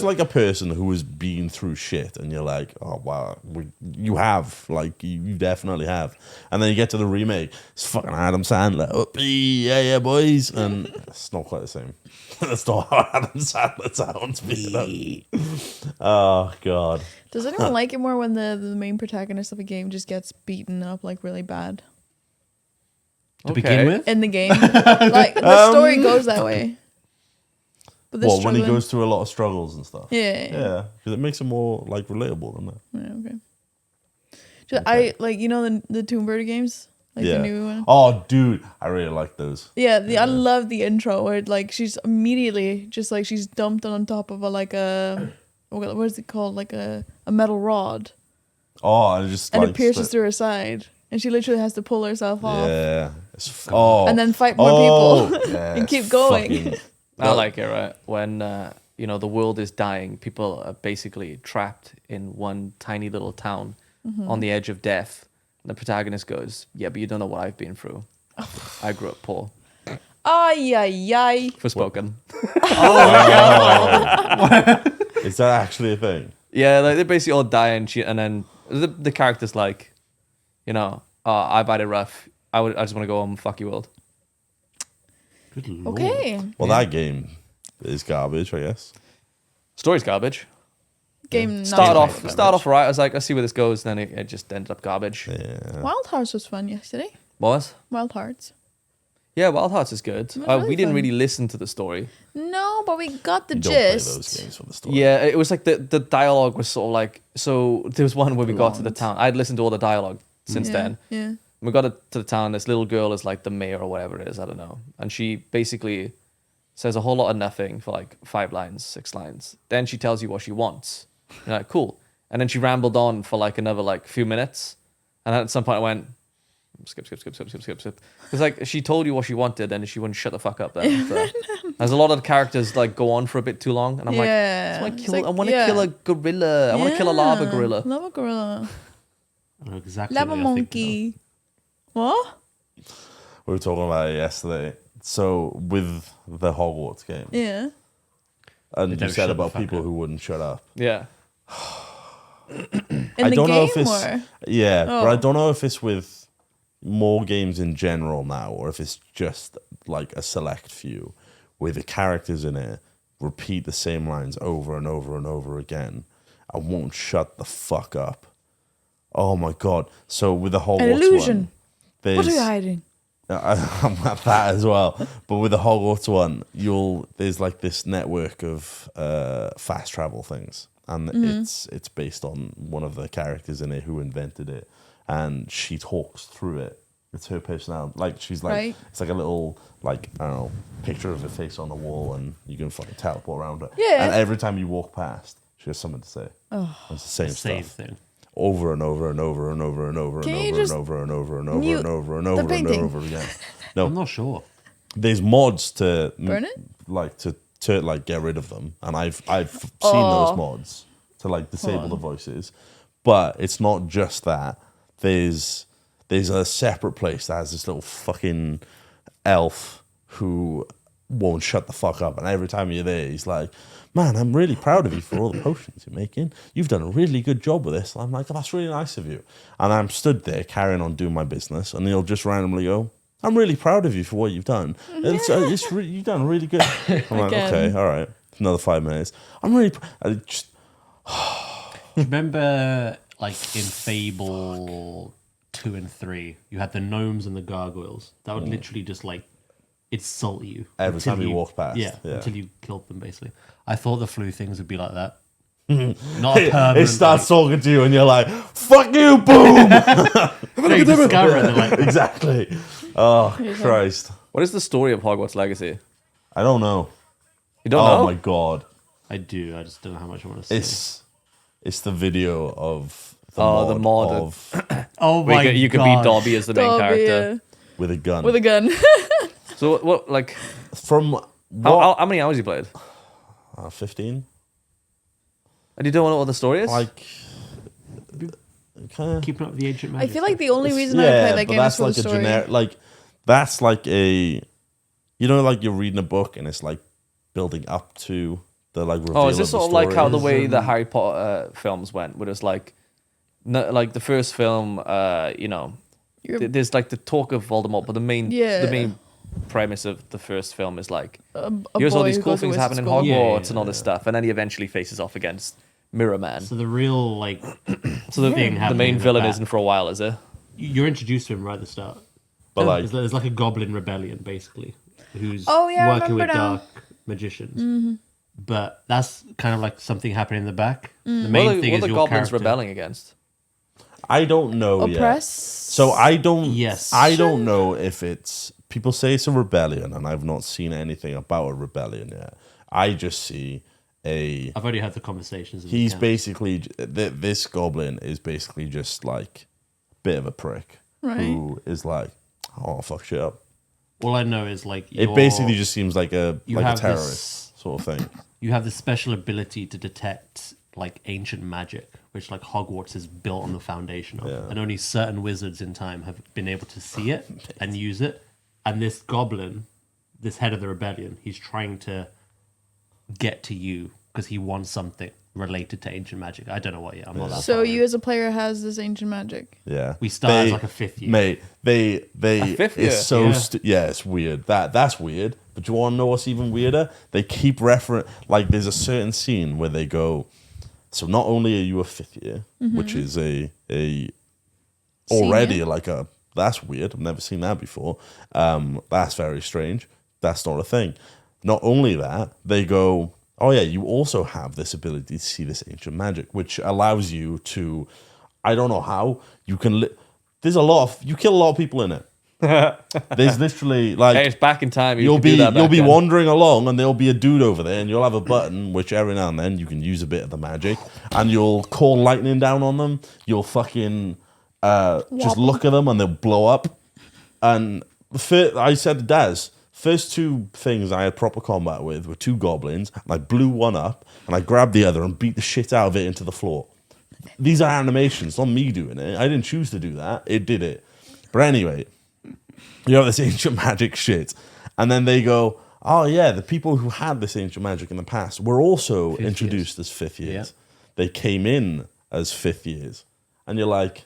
like a person who has been through shit, and you're like, oh wow, you have, like you definitely have. And then you get to the remake, it's fucking Adam Sandler, oh, yeah boys, and it's not quite the same. That's not how Adam Sandler sounds. Oh god. Does anyone like it more when the main protagonist of a game just gets beaten up like really bad to begin with. in the game? Like the story goes that way. But the Well, when he struggling- goes through a lot of struggles and stuff. Yeah. Yeah, because it makes it more like relatable, doesn't it? Yeah, okay. Just, I like the Tomb Raider games, like yeah. the new one. Oh, dude, I really like those. Yeah, I love the intro where like she's immediately just like she's dumped on top of what is it called, like a metal rod, Oh, and it just and like, it pierces through her side, and she literally has to pull herself off Yeah. Oh. and then fight more people yeah, and it's keep going. fucking- I like it, right? When the world is dying, people are basically trapped in one tiny little town on the edge of death. And the protagonist goes, "Yeah, but you don't know what I've been through. I grew up poor." Ay ay ay. Forspoken. Is that actually a thing? Yeah, like they basically all die and shit, and then the character's like, I've had it rough. I just want to go home and fuck you world. Good lord. Okay. Well, that game is garbage, I guess. Story's garbage. Game Start off right. I was like, I see where this goes. Then it just ended up garbage. Yeah. Wild Hearts was fun yesterday. What? Wild Hearts. Yeah, Wild Hearts is good. It was really We didn't fun. really listen to the story. No, but we got the You don't play gist. those games for the story. Yeah, it was like the dialogue was sort of like, so there was one where we got to the Blonde. town. I'd listened to all the dialogue since then. Yeah. We got to the town. This little girl is like the mayor or whatever it is. I don't know. And she basically says a whole lot of nothing for like 5 lines, 6 lines. Then she tells you what she wants. You're like, cool. And then she rambled on for like another like few minutes. And then at some point I went, skip. It's like she told you what she wanted and she wouldn't shut the fuck up then. So. There's a lot of the characters like go on for a bit too long. And I'm like, Yeah. I want to kill a gorilla. I want to kill a lava gorilla. Lava gorilla. I know exactly. Lava what you're thinking monkey. What? We were talking about it yesterday. So with the Hogwarts game, Yeah. and They you don't said shut the about fuck people up. who wouldn't shut up. Yeah. In I the don't game know if it's or? yeah, but I Oh. don't know if it's with more games in general now, or if it's just like a select few where the characters in it repeat the same lines over and over and over again and won't shut the fuck up. Oh my god! So with the Hogwarts illusion. one, there's What are you hiding? I'm at that as well. But with the Hogwarts one, there's like this network of fast travel things, and it's based on one of the characters in it who invented it, and she talks through it. It's her personality. Like she's like Right. it's like a little like I don't know picture of her face on the wall, and you can fucking teleport around her. Yeah. And every time you walk past, she has something to say. Oh. It's the same The same stuff. thing. Over and over and over and over and over and Can you over just and over and over and over mute and over and the over and painting? over again. No, I'm not sure. there's mods to Burn it? like to like get rid of them, and I've seen Oh. those mods to like disable Fun. the voices. But it's not just that. There's a separate place that has this little fucking elf who won't shut the fuck up, and every time you're there, he's like, "Man, I'm really proud of you for all the potions you're making. You've done a really good job with this." And I'm like, "Oh, that's really nice of you." And I'm stood there carrying on doing my business, and he'll just randomly go, "I'm really proud of you for what you've done. You've done really good." I'm like, Again. "Okay, all right." Another 5 minutes. I'm really. I just Remember, like in Fable 2 and 3, you had the gnomes and the gargoyles that would literally just like insult you Every until time you walked past, Yeah, yeah. until you killed them. Basically, I thought the flu things would be like that. Not a permanent. it starts talking to you, and you're like, "Fuck you, boom!" Like, you discover it, they're like, Exactly. Oh Christ! What is the story of Hogwarts Legacy? I don't know. You don't Oh know? my god! I do. I just don't know how much I want to say. It's the video of Oh, the mod. of Oh Where my you could be god! Dobby as the main Dobby, character. with a gun. With a gun. So what like From how what? how many hours you played? 15. And you don't know what the story is? Like, kind of. Keeping up with the ancient I magic. feel like the only reason Yeah, I played that but game that's is for like the a story. generic. Like, that's like a. You know, like you're reading a book and it's like building up to the like reveal. Oh, is this of the sort of like how the story. way the Harry Potter films went, where it's like, no, like the first film, you know, You're there's like the talk of Voldemort, but the main premise of the first film is like, a here's all boy these who cool goes to things wizard happening in school. Hogwarts Yeah, and all this stuff, and then he eventually faces off against Mirror Man. So the real like So the, thing the happening main with villain that- isn't for a while, is it? you're introduced to him right at the start. But like, There's like a goblin rebellion basically, who's Oh, yeah, I working with remember now. dark magicians. But that's kind of like something happening in the back. The main What are thing what is are the your goblins character. rebelling against? I don't know yet. Oppress. So I don't. Yes. I don't know if it's. People say it's a rebellion, and I've not seen anything about a rebellion yet. I just see a. I've already had the conversations. in the He's camp. basically this goblin is basically just like a bit of a prick Right. who is like, "Oh, fuck shit up." All I know is like It basically just seems like a you like a have terrorist sort of thing. you have this special ability to detect like ancient magic, which like Hogwarts is built on the foundation of, Yeah. and only certain wizards in time have been able to see it and use it. And this goblin, this head of the rebellion, he's trying to get to you because he wants something related to ancient magic. I don't know what yet. I'm not that. So far you in. as a player has this ancient magic. Yeah, We start as like a fifth year. Mate, they fifth year? it's so Yeah. yeah, it's weird. That's weird. But you want to know what's even weirder? They keep like there's a certain scene where they go. So not only are you a 5th year, which is a already Senior. like a, that's weird. I've never seen that before. That's very strange. That's not a thing. Not only that, they go, oh yeah, you also have this ability to see this ancient magic, which allows you to, I don't know how, you can, there's a lot of, you kill a lot of people in it. There's literally like, Hey, it's back in time. you'll could do be that back then. wandering along and there'll be a dude over there and you'll have a button which every now and then you can use a bit of the magic and you'll call lightning down on them. You'll fucking just look at them and they'll blow up. And I said to Daz, first 2 things I had proper combat with were 2 goblins, and I blew one up and I grabbed the other and beat the shit out of it into the floor. These are animations, not me doing it. I didn't choose to do that. It did it. But anyway, you have this ancient magic shit. And then they go, oh yeah, the people who had this ancient magic in the past were also introduced as 5th years. Yeah. They came in as 5th years. And you're like,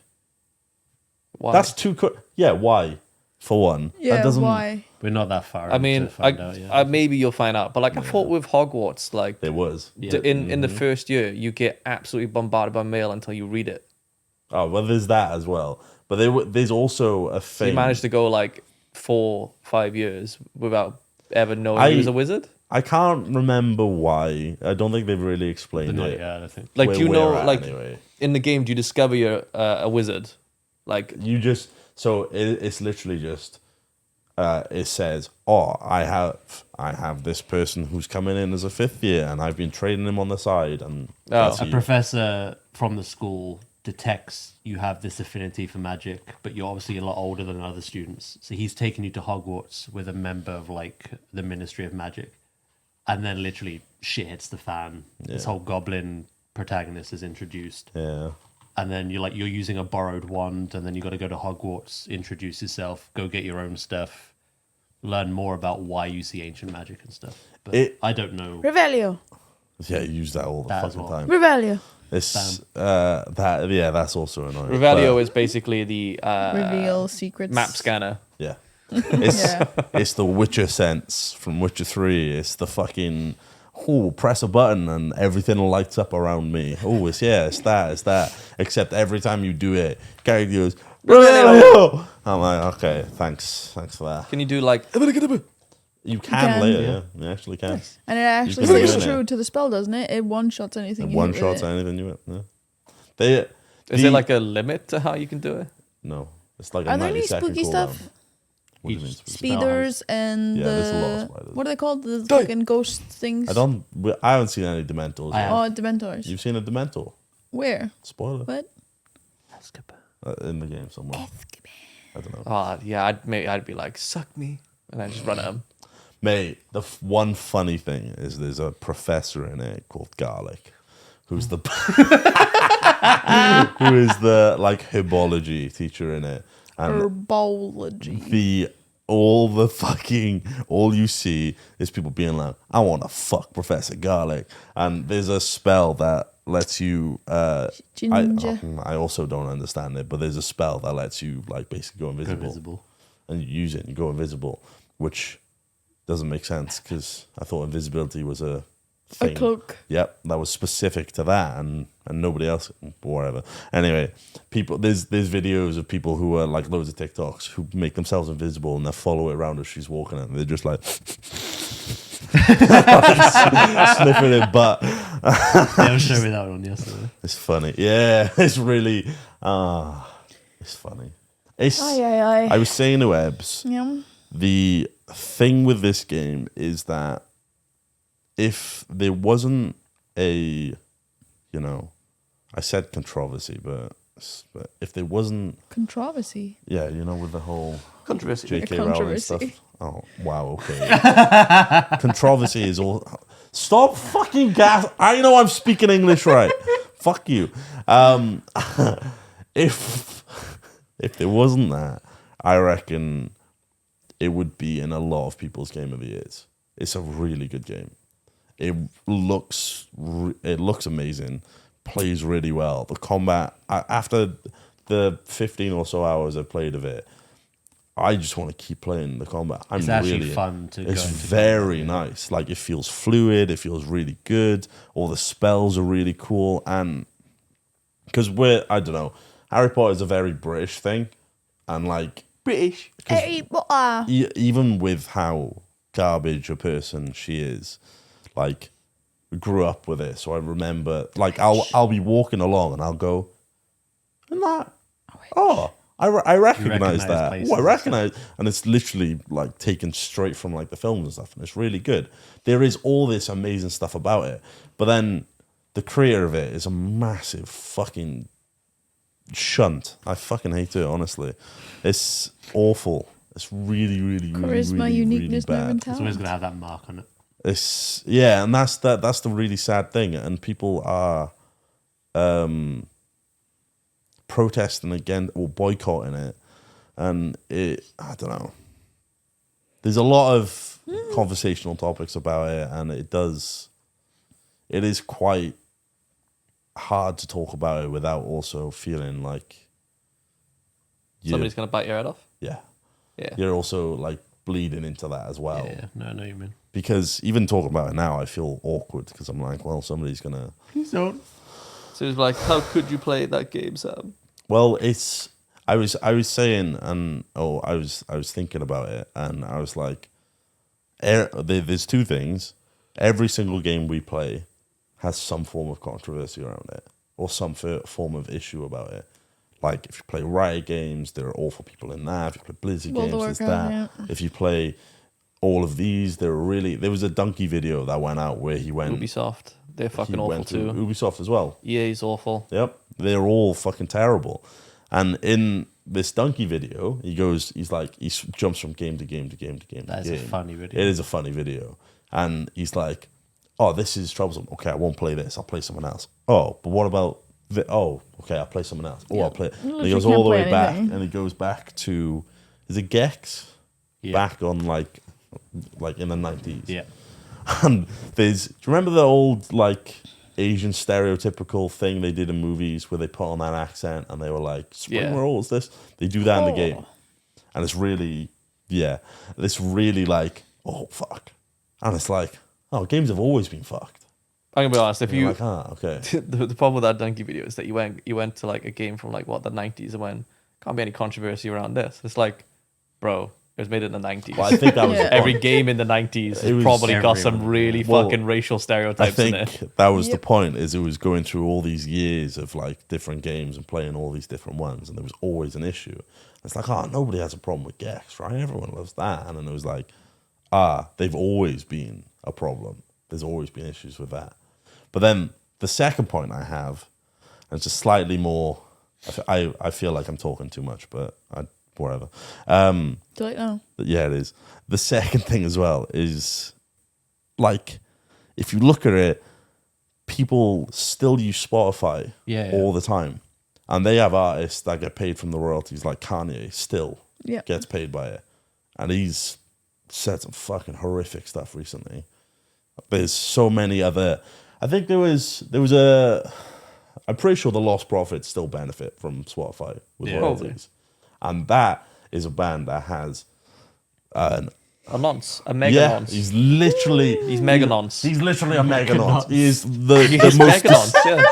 Why? that's too... yeah, why? For one. Yeah, that doesn't, why? We're not that far. I mean, to find out yet. maybe you'll find out. But like, I thought with Hogwarts, like It was. Yeah. in the first year, you get absolutely bombarded by mail until you read it. Oh, well, there's that as well. But there's also a So thing... you managed to go like 4-5 years without ever knowing he was a wizard. I can't remember why. I don't think they've really explained Not it. yet, I think. Like, Where do you we're know, at like anyway. in the game, do you discover you're a wizard? Like, You just... So it's literally just... it says, oh, I have this person who's coming in as a 5th year and I've been training him on the side. And that's A you. professor from the school detects you have this affinity for magic, but you're obviously a lot older than other students. So he's taken you to Hogwarts with a member of like the Ministry of Magic. And then literally shit hits the fan. This whole goblin protagonist is introduced. Yeah. And then you're using a borrowed wand, and then you got to go to Hogwarts, introduce yourself, go get your own stuff, learn more about why you see ancient magic and stuff. But I don't know. Revelio. Yeah, you use that all the That as fucking well. time. Revelio. It's that's also annoying. Revelio But, is basically the Reveal secrets. map scanner. yeah. It's Yeah. it's the Witcher sense from Witcher 3. It's the fucking press a button and everything lights up around me. Oh, it's that. Except every time you do it, Gary goes, Revelio! I'm like, okay, thanks for that. Can you do like? You can can. later, yeah. You actually can. And it actually can do stays it. true to the spell, doesn't it? It one-shots anything. And you one hit with shot it. anything you hit. Yeah. They Is there like a limit to how you can do it? no? It's like Are a there any 90-second spooky cooldown. stuff? What do you mean? Each spooky? spell Speeders and Yeah, there's a lot of the spiders. what are they called? The fucking ghost things. I haven't seen any Dementors. I yet. have. Oh, Dementors. You've seen a Dementor? Where? Spoiler. What? In the game somewhere. I don't know. Oh yeah, I'd be like, suck me, and I just run at him. Mate, the one funny thing is there's a professor in it called Garlic, who's the who is the like herbology teacher in it, and Herbology. all you see is people being like, I want to fuck Professor Garlic, and there's a spell that lets you. Ginger. I also don't understand it, but there's a spell that lets you like basically go invisible. And you use it and you go invisible, which doesn't make sense because I thought invisibility was a thing. A cloak. Yep, that was specific to that, and nobody else, whatever. Anyway, there's videos of people who are like loads of TikToks who make themselves invisible and they follow it around as she's walking, and they're just like sniffing it butt. They were showing me that one yesterday. It's funny, yeah. It's really, it's funny. I was saying to Ebbs, Yeah. the thing with this game is that if there wasn't I said controversy, but if there wasn't, Controversy. with the whole Controversy. J.K. Rowling Controversy. stuff. Oh, wow, okay. Controversy is all... Stop fucking gas... I know I'm speaking English right. Fuck you. If there wasn't that, I reckon it would be in a lot of people's Game of the Years. It's a really good game. It looks amazing, plays really well. The combat, after the 15 or so hours I've played of it, I just want to keep playing the combat. It's actually fun to go It's into very combat, nice. Like, it feels fluid. It feels really good. All the spells are really cool. And because I don't know, Harry Potter is a very British thing. And like, British. Harry Potter. even with how garbage a person she is, like, we grew up with it. So I remember, like, I'll be walking along and I'll go, and that, oh, I recognize that. places Oh, I and recognize, and it's literally like taken straight from like the films and stuff, and it's really good. There is all this amazing stuff about it, but then the creator of it is a massive fucking shunt. I fucking hate it, honestly. It's awful. It's really, really, really, Charisma, really, uniqueness, really nerve bad. and It's always talent. going to have that mark on it. It's and that's the really sad thing, and people are protesting against or boycotting it, and I don't know. There's a lot of conversational topics about it, and it is quite hard to talk about it without also feeling like Somebody's gonna bite your head off. yeah, Yeah. you're also like bleeding into that as well. Yeah, no, I know what you mean. Because even talking about it now, I feel awkward because I'm like, well, somebody's gonna. Please don't. So it's like, how could you play that game, Sam? Well, it's. I was saying, and I was thinking about it, and I was like, there's two things. Every single game we play has some form of controversy around it, or some form of issue about it. Like, if you play Riot games, there are awful people in that. If you play Blizzard World of games, there's Warcraft, that. If you play all of these, there was a Donkey video that went out where he went. Ubisoft. They're fucking he awful went too. to Ubisoft as well. Yeah, he's awful. Yep, they're all fucking terrible. And in this Donkey video, he jumps from game to game to game to game. That to is game. a funny video. It is a funny video, and he's like, "Oh, this is troublesome. Okay, I won't play this. I'll play someone else. Oh, but what about oh, okay, I'll play someone else. Oh, Yeah. I'll play." And Literally he goes can't all the play way back, anything. and he goes back to, is it Gex? Yeah. Back on like in the 90s. Yeah. And do you remember the old like Asian stereotypical thing they did in movies where they put on that accent and they were like, spring Yeah. rolls, this? They do that in the Oh. game. And it's really, it's really like, oh, fuck. And it's like, oh, games have always been fucked. I'm gonna be honest. If And you're you, like, okay. the problem with that Donkey video is that you went to like a game from like what the 90s and went, can't be any controversy around this. It's like, bro, it was made in the 90s. Well, I think that was Yeah. the Every point. game in the 90s It was probably got some everyone. really Well, fucking racial I stereotypes in think it. that was the Yep. point, is it was going through all these years of like different games and playing all these different ones, and there was always an issue. It's like, oh, nobody has a problem with Gex, right? Everyone loves that. And then it was like, they've always been a problem. There's always been issues with that. But then the second point I have, and it's just slightly more, I feel like I'm talking too much, but whatever. Do you like now? Yeah, it is. The second thing as well is, like, if you look at it, people still use Spotify Yeah. all the time. And they have artists that get paid from the royalties, like Kanye still Yeah. gets paid by it. And he's said some fucking horrific stuff recently. There's so many other... I think there was I'm pretty sure the Lost Prophets still benefit from Spotify with Yeah. royalties. And that is a band that has A nonce. A mega yeah, nonce. he's literally mega nonce. He's literally a mega nonce. He is the He's most mega nonce, yeah.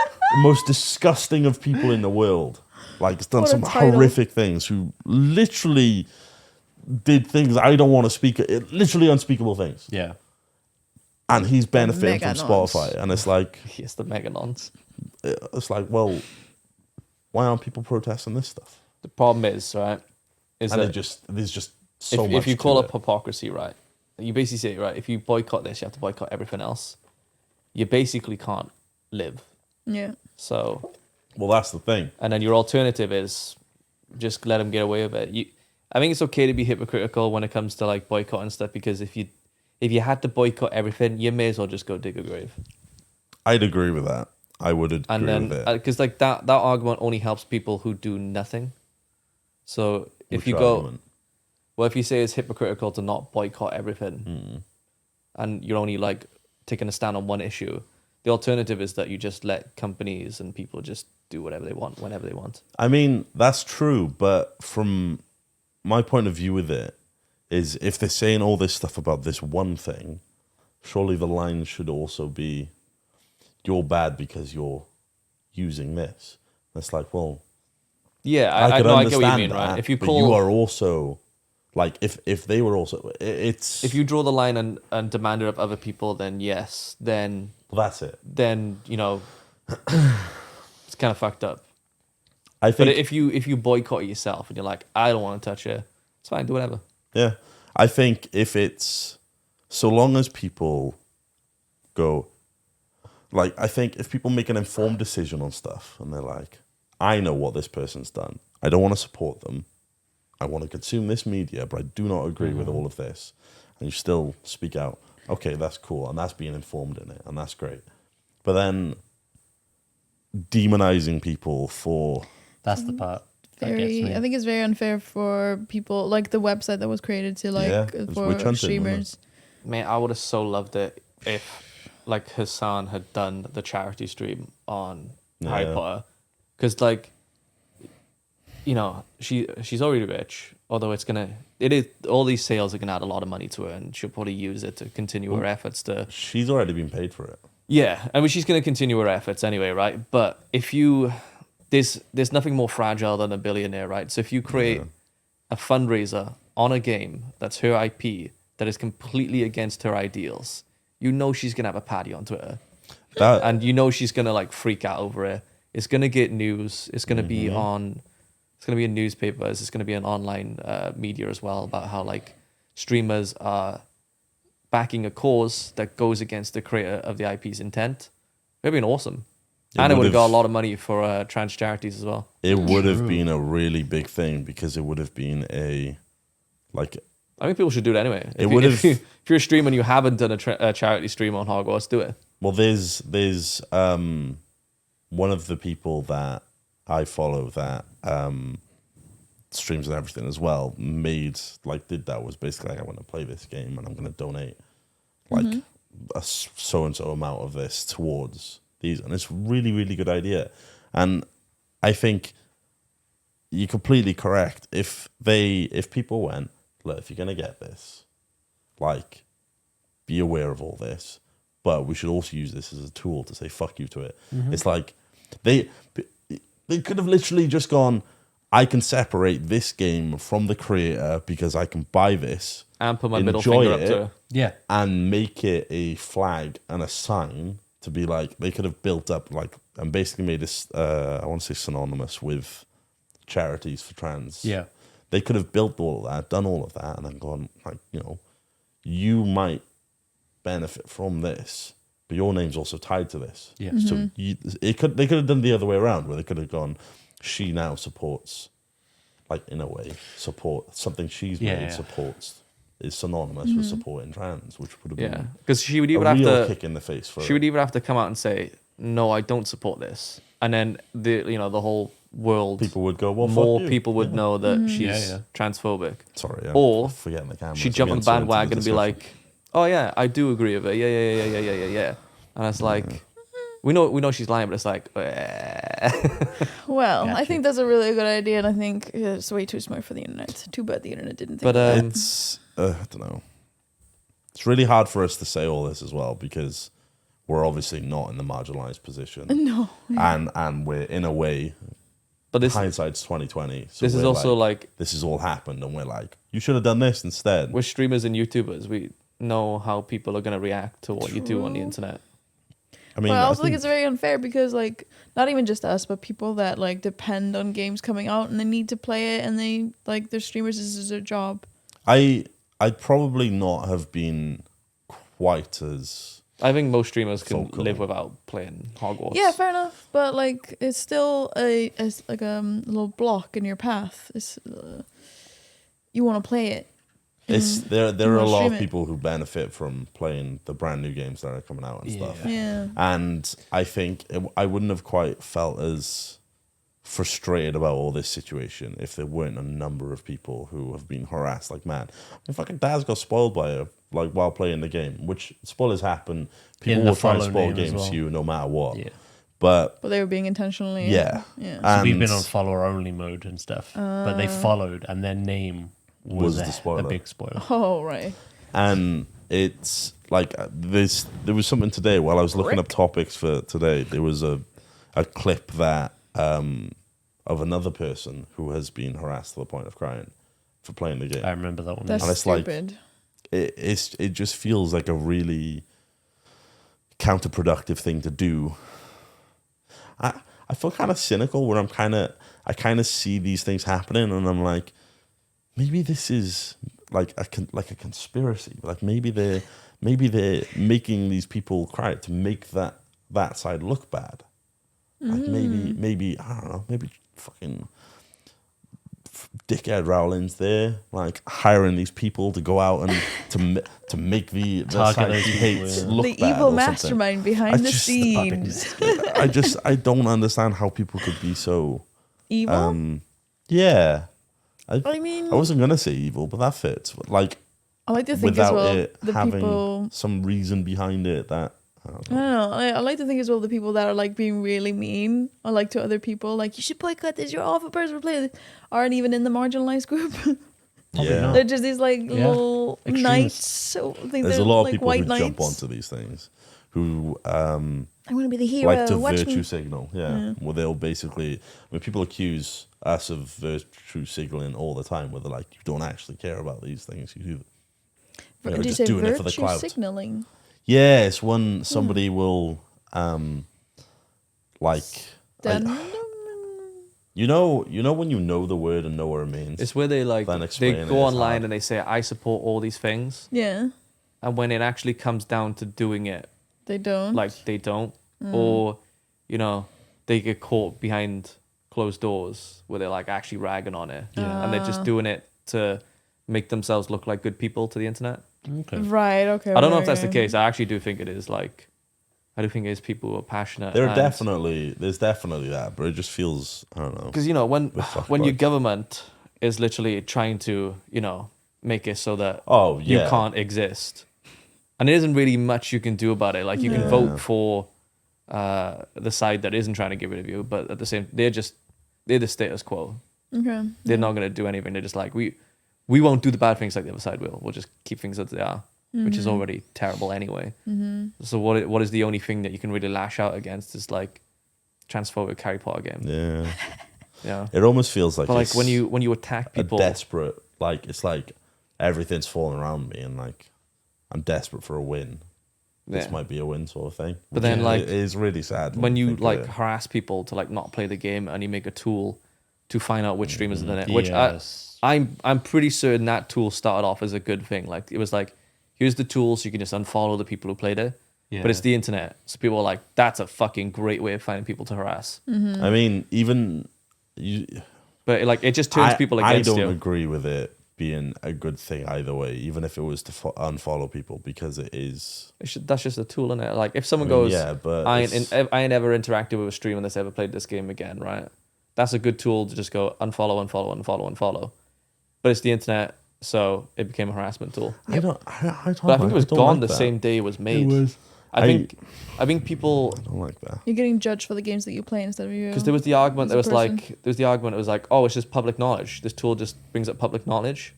most disgusting of people in the world. Like, he's done What a some title. horrific things. Who literally did things I don't want to speak. Literally unspeakable things. Yeah. And he's benefiting Mega from nonce. Spotify. And it's like, He is the mega nonce. well, why aren't people protesting this stuff? The problem is, right, is And that there's just so much. if you call to it hypocrisy, right, you basically say, right, if you boycott this, you have to boycott everything else. You basically can't live. Yeah. So, well, that's the thing. and then your alternative is just let them get away with it. I think it's okay to be hypocritical when it comes to like boycotting stuff, because if you had to boycott everything, you may as well just go dig a grave. I'd agree with that. I would agree And then with it. because like that argument only helps people who do nothing. So if Which you go, argument? well, if you say it's hypocritical to not boycott everything, Hmm. and you're only like taking a stand on one issue, the alternative is that you just let companies and people just do whatever they want whenever they want. I mean, that's true, but from my point of view with it is, if they're saying all this stuff about this one thing, surely the line should also be, you're bad because you're using this. It's like, well, Yeah, I could I get what understand you mean, that, right? If you but call, you are also like, if they were also, it's if you draw the line and demand it of other people, then yes, then that's it. you know, it's kind of fucked up. I But think if you boycott it yourself and you're like, I don't want to touch it, it's fine, do whatever. yeah, I think if it's, so long as people go, like, I think if people make an informed decision on stuff and they're like, I know what this person's done, I don't want to support them, I want to consume this media, but I do not agree with all of this, and you still speak out, okay, that's cool, and that's being informed in it, and that's great. But then demonizing people for, That's the part that gets me. I think it's very unfair for people, like the website that was created to it's for witch hunting, streamers. Man, I would have so loved it if like Hassan had done the charity stream on Harry Yeah. Potter, because like, you know, she's already rich. Although it is all these sales are gonna add a lot of money to her, and she'll probably use it to continue her efforts to. she's already been paid for it. Yeah, I mean she's gonna continue her efforts anyway, right? But if you, there's nothing more fragile than a billionaire, right? So if you create a fundraiser on a game that's her IP that is completely against her ideals, you know she's gonna have a paddy on Twitter, That and you know she's gonna like freak out over it. It's gonna get news. It's gonna be on. It's gonna be in newspapers. It's gonna be on online media as well about how like streamers are backing a cause that goes against the creator of the IP's intent. It'd been awesome, and it would have got a lot of money for trans charities as well. it would have been a really big thing, because it would have been a, like, I mean, people should do it anyway. It would have- If you're a streamer and you haven't done a charity stream on Hogwarts, do it. well, there's one of the people that I follow that streams and everything as well, did that, was basically like, I want to play this game and I'm going to donate like a so and so amount of this towards these, and it's really, really good idea. And I think you're completely correct. If people went, look, if you're going to get this, like, be aware of all this, but we should also use this as a tool to say fuck you to it. It's like they could have literally just gone, I can separate this game from the creator because I can buy this And put my middle enjoy finger up it, to her. Yeah. and make it a flag and a sign to be like, they could have built up like, and basically made this I want to say synonymous with charities for trans. Yeah. They could have built all of that, done all of that, and then gone, like, you know, you might benefit from this, but your name's also tied to this. Yeah. So they could have done the other way around, where they could have gone, she now supports, like, in a way, support something she's Yeah, made yeah. supports, is synonymous with supporting trans, which would have Yeah, been because she would a either have real to kick in the face for she would either have to come out and say, no, I don't support this, and then the whole world, people would go, well, more fuck you. people would know that she's Yeah. transphobic. Sorry, I'm Or forgetting the camera. She'd jump on the bandwagon and be like, oh yeah, I do agree with it. Yeah. And it's like, we know she's lying, but it's like, Well, I Gotcha. think that's a really good idea, and I think it's way too smart for the internet. Too bad the internet didn't think but of it's I don't know. It's really hard for us to say all this as well, because we're obviously not in the marginalized position, No. and we're in a way, but this hindsight's 2020. So this is we're also like this has all happened, and we're like, you should have done this instead. we're streamers and YouTubers. We know how people are gonna react to what you do on the True. internet. I mean, But I also think it's very unfair because, like, not even just us, but people that, like, depend on games coming out and they need to play it, and they, like, they're streamers, this is their job. I'd probably not have been quite as I think most streamers can Vocal. live without playing Hogwarts. Yeah, fair enough. But, like, it's still a little block in your path. It's, you want to play it. it's there are wanna a lot stream of it. people who benefit from playing the brand new games that are coming out and stuff. Yeah. And I think I wouldn't have quite felt as frustrated about all this situation if there weren't a number of people who have been harassed like mad. I mean, fucking Daz got spoiled by her, like, while playing the game, which spoilers happen. People In the will try and follow spoil name as games well. to you no matter what. Yeah. But But they were being intentionally. yeah. Yeah. So we've been on follower only mode and stuff, but they followed and their name was the a spoiler. big spoiler. Oh, right. And it's like there was something today while I was looking up topics for today. There was a clip that of another person who has been harassed to the point of crying for playing the game. I remember that one. That's And it's like- stupid. It just feels like a really counterproductive thing to do. I feel kind of cynical where I kind of see these things happening and I'm like, maybe this is like a conspiracy. Like maybe they're making these people cry to make that side look bad. Like maybe I don't know, maybe fucking dickhead Rowling's there, like hiring these people to go out and to make the Target side those he people, hates yeah. look The bad or evil something. mastermind behind the just- scenes. I don't understand how people could be so Evil? yeah. I mean, I wasn't gonna say evil, but that fits. Like I like to think as without well it the having people. some reason behind it that I don't I know. don't know. I like to think as well the people that are like being really mean or like to other people, like you should boycott this. You're an awful person for playing this. Aren't even in the marginalized group. Probably Yeah. not. They're just these like little Extremists. knights. So I think There's they're a lot of like people white who knights. jump onto these things who I want to be the hero. like to Watch virtue me. signal. Yeah. Well, they'll basically, when people accuse us of virtue signaling all the time, where they're like, you don't actually care about these things. You Did know, you just say doing it for the virtue clout. signaling? Yeah, it's when somebody will, like, Then you know when you know the word and know what it means. It's where they like Then they explain go it, it's online hard. and they say I support all these things, yeah, and when it actually comes down to doing it, they don't. like they don't, or you know they get caught behind closed doors where they're like actually ragging on it, and they're just doing it to make themselves look like good people to the internet. Okay. Right. Okay. I don't know right, if that's the right. case. I actually do think it is like, I do think it is people who are passionate. There's definitely that, but it just feels, I don't know. Because you know when fuck when your bugs. government is literally trying to make it so that Oh you yeah, can't exist, and there isn't really much you can do about it. Like you can vote for the side that isn't trying to get rid of you, but at the same, they're the status quo. Okay. They're not going to do anything. They're just like we won't do the bad things like the other side will. We'll just keep things as they are, which is already terrible anyway. So what is the only thing that you can really lash out against is like transphobic Harry Potter game. yeah. Yeah. It almost feels like But like it's when you attack a people, desperate, like it's like everything's falling around me, and like I'm desperate for a win. This Yeah. might be a win, sort of thing. But then, Which like, it is really sad when you think of like it. harass people to like not play the game and you make a tool to find out which streamers are in it, which Yes. I'm pretty certain that tool started off as a good thing. Like it was like, here's the tool so you can just unfollow the people who played it. Yeah. But it's the internet, so people are like, that's a fucking great way of finding people to harass. I mean, even you, But like it just turns people against I don't you. agree with it being a good thing either way, even if it was to unfollow people, because it is. That's just a tool in it. Like if someone I mean, goes, yeah, but I it's- ain't ever interacted with a streamer that's ever played this game again, right? That's a good tool to just go unfollow. But it's the internet, so it became a harassment tool. I don't. But I think it was don't gone like the that. same day it was made. was. I think people, I don't like that. You're getting judged for the games that you play instead of you. because there was the argument As a that was like, oh, it's just public knowledge. This tool just brings up public knowledge.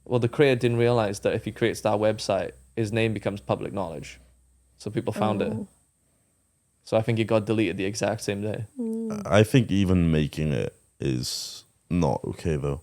Well, the creator didn't realize that if he creates that website, his name becomes public knowledge. So people found it. Oh. So I think it got deleted the exact same day. I think even making it is not okay though,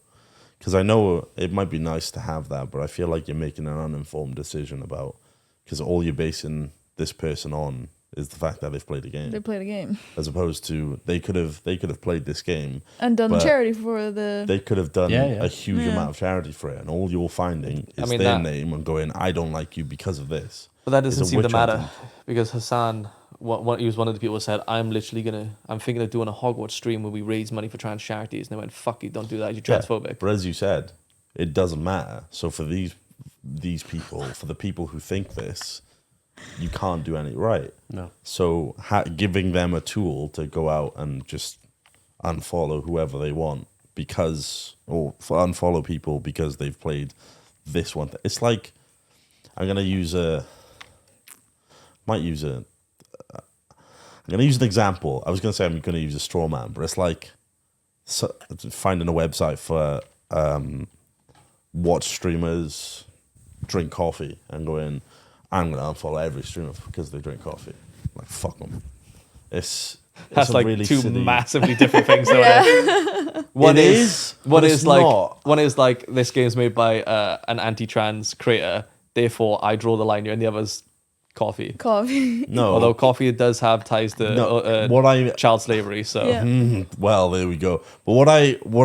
because I know it might be nice to have that, but I feel like you're making an uninformed decision about, because all you're basing this person on is the fact that they've played a game, They played a game as opposed to they could have played this game, and done But charity for the. they could have done Yeah, yeah. a huge Yeah. amount of charity for it, and all you're finding is I mean, their that- name and going, I don't like you because of this. But that It's doesn't a seem to witch matter hunting. because Hassan, he was one of the people who said, I'm thinking of doing a Hogwarts stream where we raise money for trans charities. And they went, fuck you, don't do that, you're Yeah, transphobic. but as you said, it doesn't matter. So for these people, for the people who think this, you can't do any right. No. So giving them a tool to go out and just unfollow whoever they want unfollow people because they've played this one. It's like, I'm going to use an example. I was going to say I'm going to use a straw man, but it's like finding a website for watch streamers drink coffee and going, I'm going to unfollow every streamer because they drink coffee. Like, fuck them. It's That's a like really two silly- massively different things. Though, Yeah. One It is is, one but is it's like not. one is like this game's made by an anti-trans creator. Therefore, I draw the line here, and the other's coffee. Coffee. No. Although coffee does have ties to No, what I child slavery. So Yeah. well, there we go. But what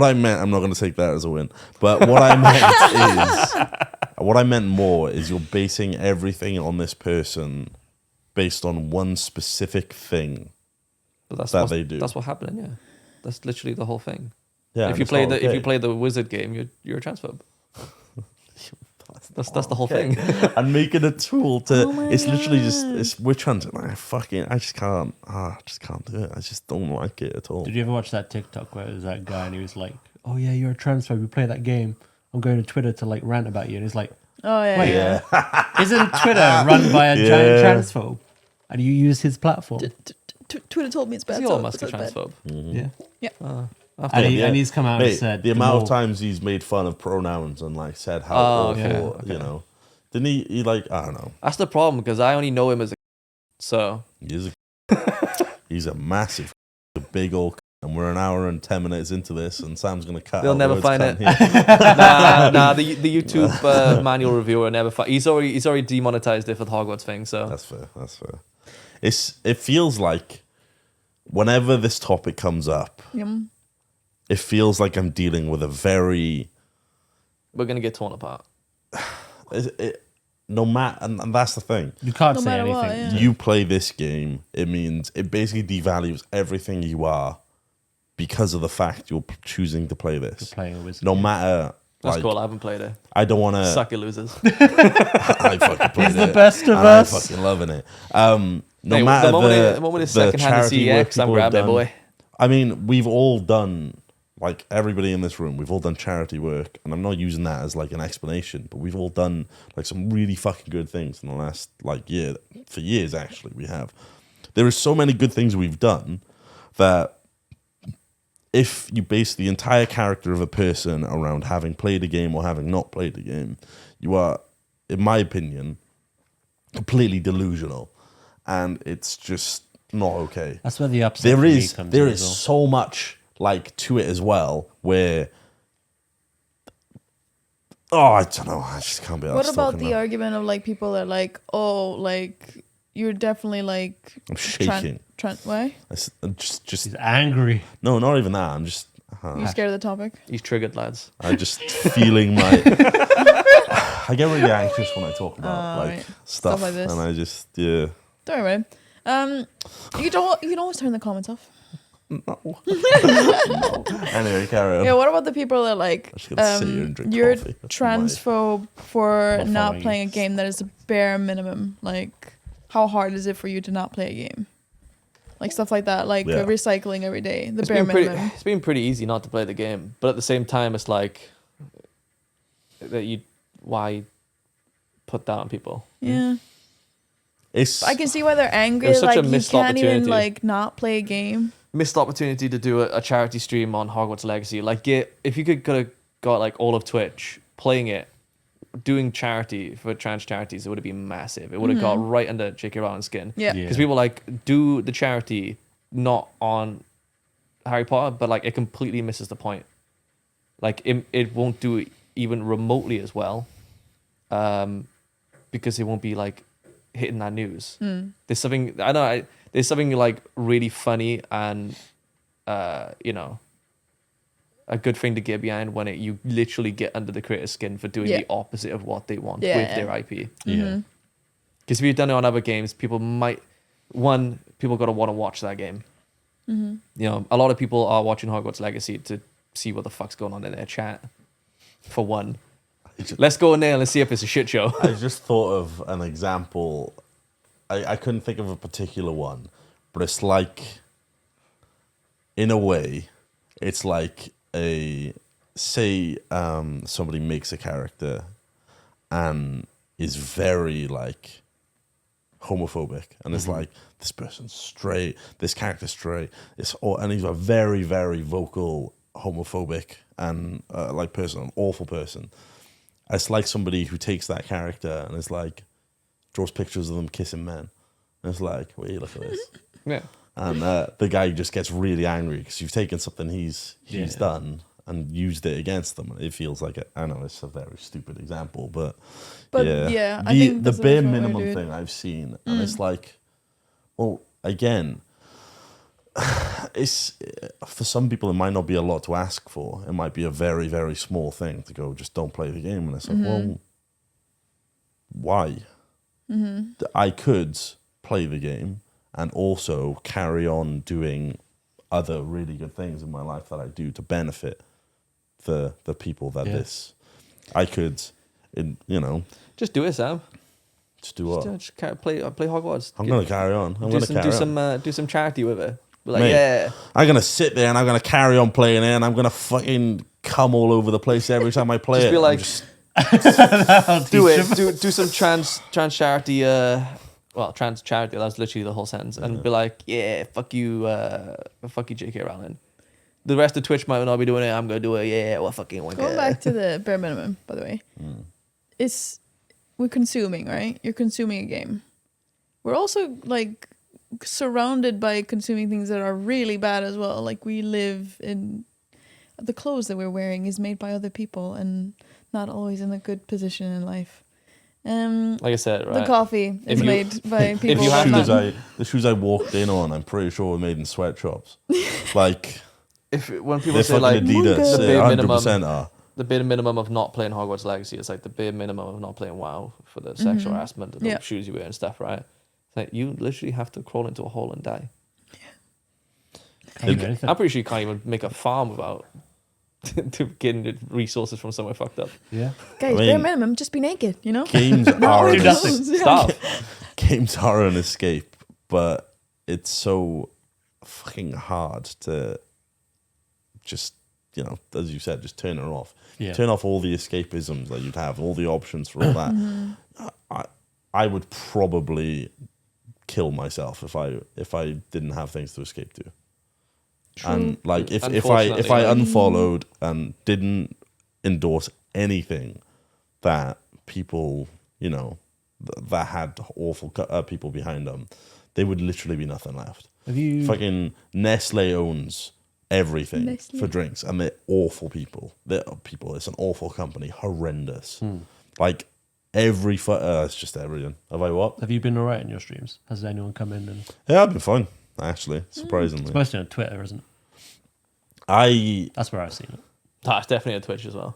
I meant, I'm not going to take that as a win. But what I meant is, what I meant more is you're basing everything on this person based on one specific thing. but that's that what's- they do. That's what happened. Yeah, that's literally the whole thing. Yeah, if and you it's play not if you okay. play the wizard game, you're a transphobe. That's the whole Okay. thing. And making a tool to, Oh my it's literally just, God. it's witch hunting. I just can't do it. I just don't like it at all. Did you ever watch that TikTok where there's that guy and he was like, "Oh yeah, you're a transphobe. You play that game. I'm going to Twitter to like rant about you." And he's like, Oh yeah. Wait, yeah. "Isn't Twitter run by a Yeah. giant transphobe?" And you use his platform. Twitter told me it's bad. Is so Elon Musk a it's bad. transphobe? Yeah. Yeah. And he's come out Mate, and said the amount of more- times he's made fun of pronouns and like said how Oh, awful, okay, you okay. know. Didn't he like, I don't know. That's the problem because I only know him as a so He's a massive, a big old, and we're an hour and 10 minutes into this, and Sam's gonna cut. They'll out never words find can't it. hear. nah. The YouTube manual reviewer never. He's already demonetized it for the Hogwarts thing. So That's fair. That's fair. It feels like whenever this topic comes up, Yum. it feels like I'm dealing with a very we're gonna get torn apart. no matter, and that's the thing. You can't No say matter anything. what, yeah. You play this game, it means it basically devalues everything you are because of the fact you're choosing to play this. Playing a wizard. No matter, That's like, cool. I haven't played it. I don't want to. Suck it, losers. I fucking played He's the it, best of and us. I'm fucking loving it. No Hey, matter the moment it's secondhand charity work CEX, I'm people have grabbing it, done- boy. I mean, we've all done, like everybody in this room, we've all done charity work, and I'm not using that as like an explanation, but we've all done like some really fucking good things in the last like year, for years actually. We have. There are so many good things we've done that if you base the entire character of a person around having played a game or having not played a game, you are, in my opinion, completely delusional, and it's just not okay. That's where the upset There for me is comes there in is as well. so much like to it as well where I don't know, I just can't be What arsed about talking the now. argument of like people are like, oh, like you're definitely like I'm shaking. why? I'm just He's angry. no, not even that. I'm just You scared of the topic? He's triggered, lads. I'm just feeling my I get really anxious when I talk about like right. stuff, like this. and I just yeah. Don't worry. You can always turn the comments off. Anyway, carry on. Yeah. What about the people that are like, just gonna sit here and drink you're coffee. That's transphobe for Not not following playing a you. game that is a bare minimum? Like, how hard is it for you to not play a game? Like stuff like that. Like Yeah. recycling every day. The It's bare been minimum. it's been pretty easy not to play the game, but at the same time, it's like that why put that on people? Yeah. It's I can see why they're angry. It was such Like a you missed can't even opportunity. like not play a game. Missed opportunity to do a charity stream on Hogwarts Legacy. Like, if you could got like all of Twitch playing it, doing charity for trans charities, it would have been massive. It would have got right under J.K. Rowling's skin. Yeah. Yeah. Because people like do the charity not on Harry Potter, but like it completely misses the point. Like it won't do it even remotely as well, because it won't be like hitting that news. There's something there's something like really funny and you know, a good thing to get behind when you literally get under the creator's skin for doing Yeah. the opposite of what they want Yeah. with their IP. Yeah. Because if you've done it on other games, people got to want to watch that game. You know, a lot of people are watching Hogwarts Legacy to see what the fuck's going on in their chat. For one, let's go in there and let's see if it's a shit show. I just thought of an example. I couldn't think of a particular one, but it's like, in a way, it's like say somebody makes a character and is very like homophobic, and it's like, this person's straight, this character's straight, and he's a very, very vocal homophobic and like person, an awful person. it's like somebody who takes that character and is like draws pictures of them kissing men. And it's like, wait, look at this. Yeah. And the guy just gets really angry because you've taken something he's done and used it against them. It feels like I know it's a very stupid example, but yeah, I the think that's bare the right way to minimum do it. thing I've seen, and it's like, well, again, it's for some people it might not be a lot to ask for. It might be a very, very small thing to go, just don't play the game. And it's like, well, why? I could play the game and also carry on doing other really good things in my life that I do to benefit the people that I could, Just do it, Sam. just do what? Just play Hogwarts. I'm gonna carry on. I'm gonna carry on. Do some charity with it. Be like, Mate, yeah. I'm gonna sit there and I'm gonna carry on playing it, and I'm gonna fucking come all over the place every time I play Just it. be I'm like, just- do it. Do some trans charity. Trans charity. That's literally the whole sentence. And be like, yeah, fuck you, J.K. Rowling. The rest of Twitch might not be doing it. I'm gonna do it. Yeah, well, fucking one. Going back to the bare minimum, by the way, we're consuming, right? You're consuming a game. We're also like surrounded by consuming things that are really bad as well. Like we live in the clothes that we're wearing is made by other people and not always in a good position in life. Like I said, right? The coffee is made by people. you have the shoes I walked in on, I'm pretty sure were made in sweatshops. Like when people they're say fucking like Adidas, the they bare 100% are. the bare minimum of not playing Hogwarts Legacy is like the bare minimum of not playing WoW for the sexual harassment and the shoes you wear and stuff, right? It's like you literally have to crawl into a hole and die. Can't do anything. I'm pretty sure you can't even make a farm without to getting resources from somewhere fucked up. Yeah. Guys, I mean, bare minimum, just be naked, you know? Games are always an, nothing. Stop. games are an escape, but it's so fucking hard to just, as you said, just turn it off. Yeah. Turn off all the escapisms that you'd have, all the options for all that. I would probably kill myself if I didn't have things to escape to. And like if I Unfortunately, unfollowed and didn't endorse anything that people that had awful people behind them, there would literally be nothing left. Have you? Fucking Nestle owns everything Nestle. for drinks, and they're awful people. It's an awful company, horrendous. Like every it's just everything. Have I what? Have you been alright in your streams? Has anyone come in and? Yeah, I've been fine actually, surprisingly. It's mostly on Twitter, isn't it? That's where I've seen it. It's definitely a Twitch as well.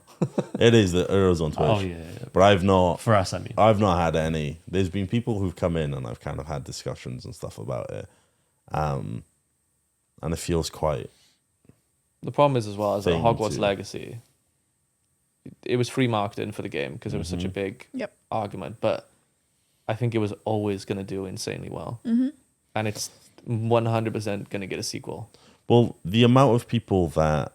It is the Euros on Twitch. Oh yeah. But I've not. For us, I mean. I've not had any. There's been people who've come in and I've kind of had discussions and stuff about it, and it feels quite. The problem is as well as Thing Hogwarts to- Legacy. It was free marketing for the game because it was such a big argument, but I think it was always going to do insanely well, and it's 100% going to get a sequel. Well, the amount of people that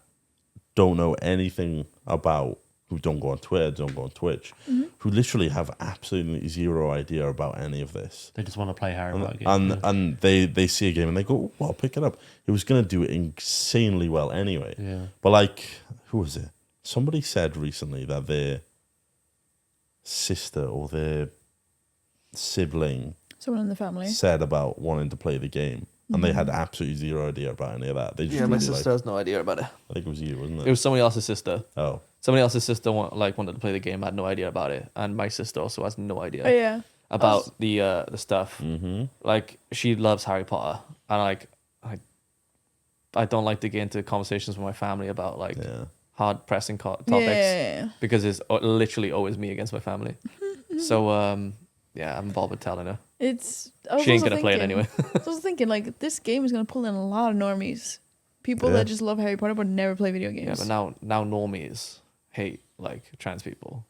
don't know anything about, who don't go on Twitter, don't go on Twitch, who literally have absolutely zero idea about any of this. They just want to play Harry Potter games. And they see a game and they go, well, I'll pick it up. It was going to do it insanely well anyway. Yeah. But like, who was it? Somebody said recently that their sister or their sibling Someone in the family. said about wanting to play the game. And they had absolutely zero idea about any of that. They just Yeah, my really, sister has no idea about it. I think it was you, wasn't it? It was somebody else's sister. Oh. Somebody else's sister wanted to play the game, had no idea about it, and my sister also has no idea Oh, yeah. about the stuff. Mm-hmm. Like she loves Harry Potter, and I don't like to get into conversations with my family about hard pressing topics Yeah. because it's literally always me against my family. So I'm involved with telling her. I was She ain't also gonna play it thinking- anyway. I was thinking, like, this game is going to pull in a lot of normies. People Yeah. that just love Harry Potter but never play video games. Yeah, but now normies hate like trans people,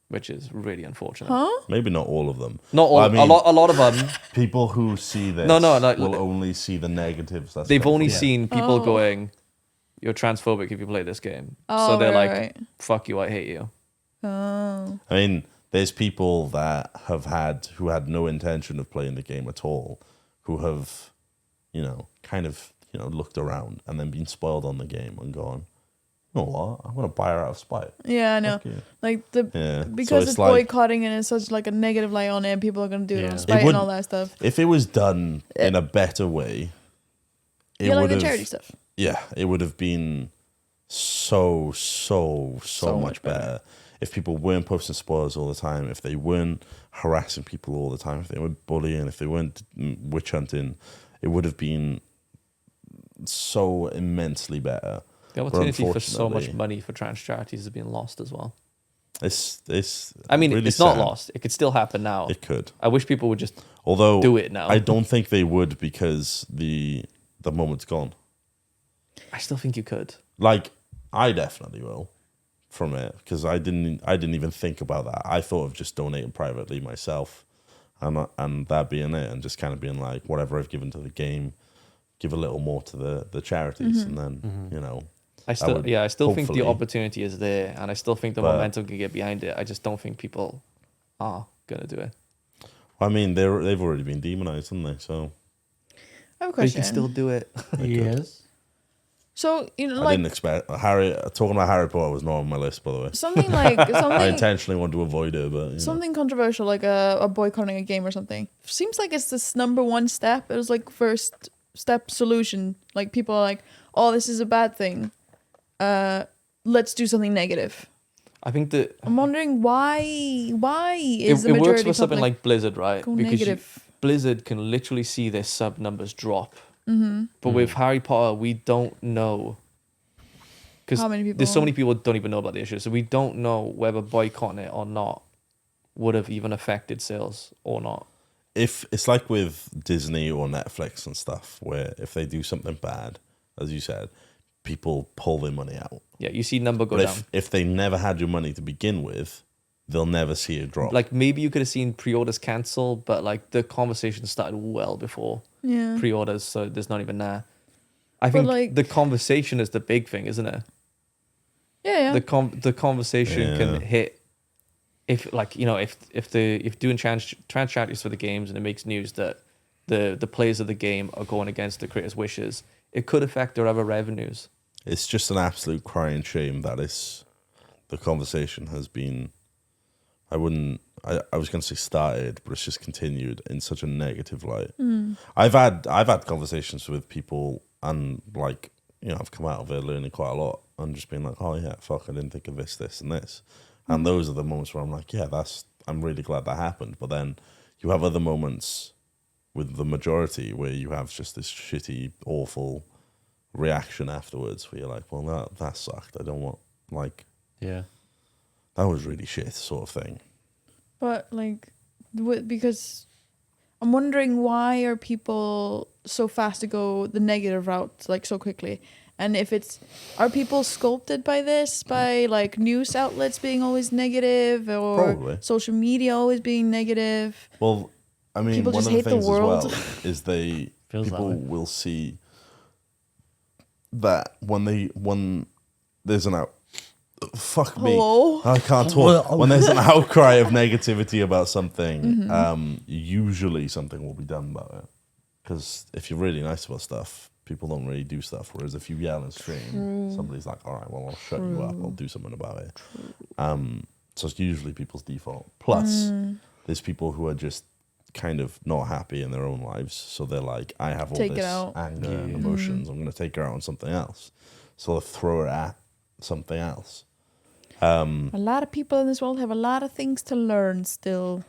which is really unfortunate. Huh? Maybe not all of them. Not all. I mean, a lot of them. people who see this No, will only see the negatives. That's They've come only from it. seen people Oh. going, "You're transphobic if you play this game." Oh, so they're right, like, right. "Fuck you, I hate you." Oh. I mean, there's people that who had no intention of playing the game at all, who have, kind of, looked around and then been spoiled on the game and gone, You know what? I'm gonna buy her out of spite. Yeah, I know. Fuck you. Like Yeah. because So it's like, boycotting and it's such like a negative light on it, and people are gonna do it Yeah. on It spite would- and all that stuff. if it was done in a better way, it Yeah, like would the have. charity stuff. Yeah, it would have been so much better if people weren't posting spoilers all the time, if they weren't harassing people all the time, if they weren't bullying, if they weren't witch hunting. It would have been so immensely better. The opportunity for so much unfortunately- money for trans charities has been lost as well. It's. I mean, really it's not sad. lost. It could still happen now. It could. I wish people would just Although do it now. I don't think they would because the moment's gone. I still think you could. Like I definitely will from it because I didn't even think about that. I thought of just donating privately myself, and that being it, and just kind of being like whatever I've given to the game, give a little more to the charities, and then you know. I still would think the hopefully- opportunity is there, and I still think the But- momentum can get behind it. I just don't think people are gonna do it. I mean, they've already been demonized, haven't they? So I have a But you question. can still do it. Yes. So you know, I like didn't expect talking about Harry Potter was not on my list, by the way. something like I something intentionally wanted to avoid it, but you know. something controversial, like a boycotting a game or something. Seems like it's this number one step. It was like first step solution. Like people are like, oh, this is a bad thing. Let's do something negative. I think that I'm wondering why is the it majority works for something public like Blizzard, right? go Because negative? Blizzard can literally see their sub numbers drop. Mm-hmm. But with Harry Potter, we don't know. Because How many people? there's so many people that don't even know about the issue. So we don't know whether boycotting it or not would have even affected sales or not. If it's like with Disney or Netflix and stuff, where if they do something bad, as you said, people pull their money out. Yeah, you see number go But down. if they never had your money to begin with, they'll never see it drop. Like maybe you could have seen pre-orders cancel, but like the conversation started well before Yeah. pre-orders, so there's not even there. I But, think like- the conversation is the big thing, isn't it? Yeah. The conversation Yeah. can hit if like you know if doing trans charities for the games and it makes news that the players of the game are going against the creators' wishes, it could affect their other revenues. It's just an absolute crying shame that the conversation has been. I was going to say started, but it's just continued in such a negative light. I've had conversations with people, and like I've come out of it learning quite a lot, and just being like, oh yeah, fuck, I didn't think of this and this, and those are the moments where I'm like, yeah, I'm really glad that happened. But then you have other moments with the majority where you have just this shitty, awful reaction afterwards, where you're like, well, that sucked. I don't want Yeah. that was really shit, sort of thing. But like, because I'm wondering why are people so fast to go the negative route like so quickly, and if are people sculpted by this, by like news outlets being always negative, or Probably. social media always being negative? Well, I mean, People one just of the hate the things world. as well is Feels that people way. will see that when there's an out. Fuck me. Hello? I can't talk. When there's an outcry of negativity about something, usually something will be done about it. Because if you're really nice about stuff, people don't really do stuff. Whereas if you yell and scream, somebody's like, all right, well, I'll shut you up. I'll do something about it. So it's usually people's default. Plus, there's people who are just kind of not happy in their own lives. So they're like, I have all Take it this out. anger and emotions. I'm going to take her out on something else. So they'll throw it at something else. A lot of people in this world have a lot of things to learn still.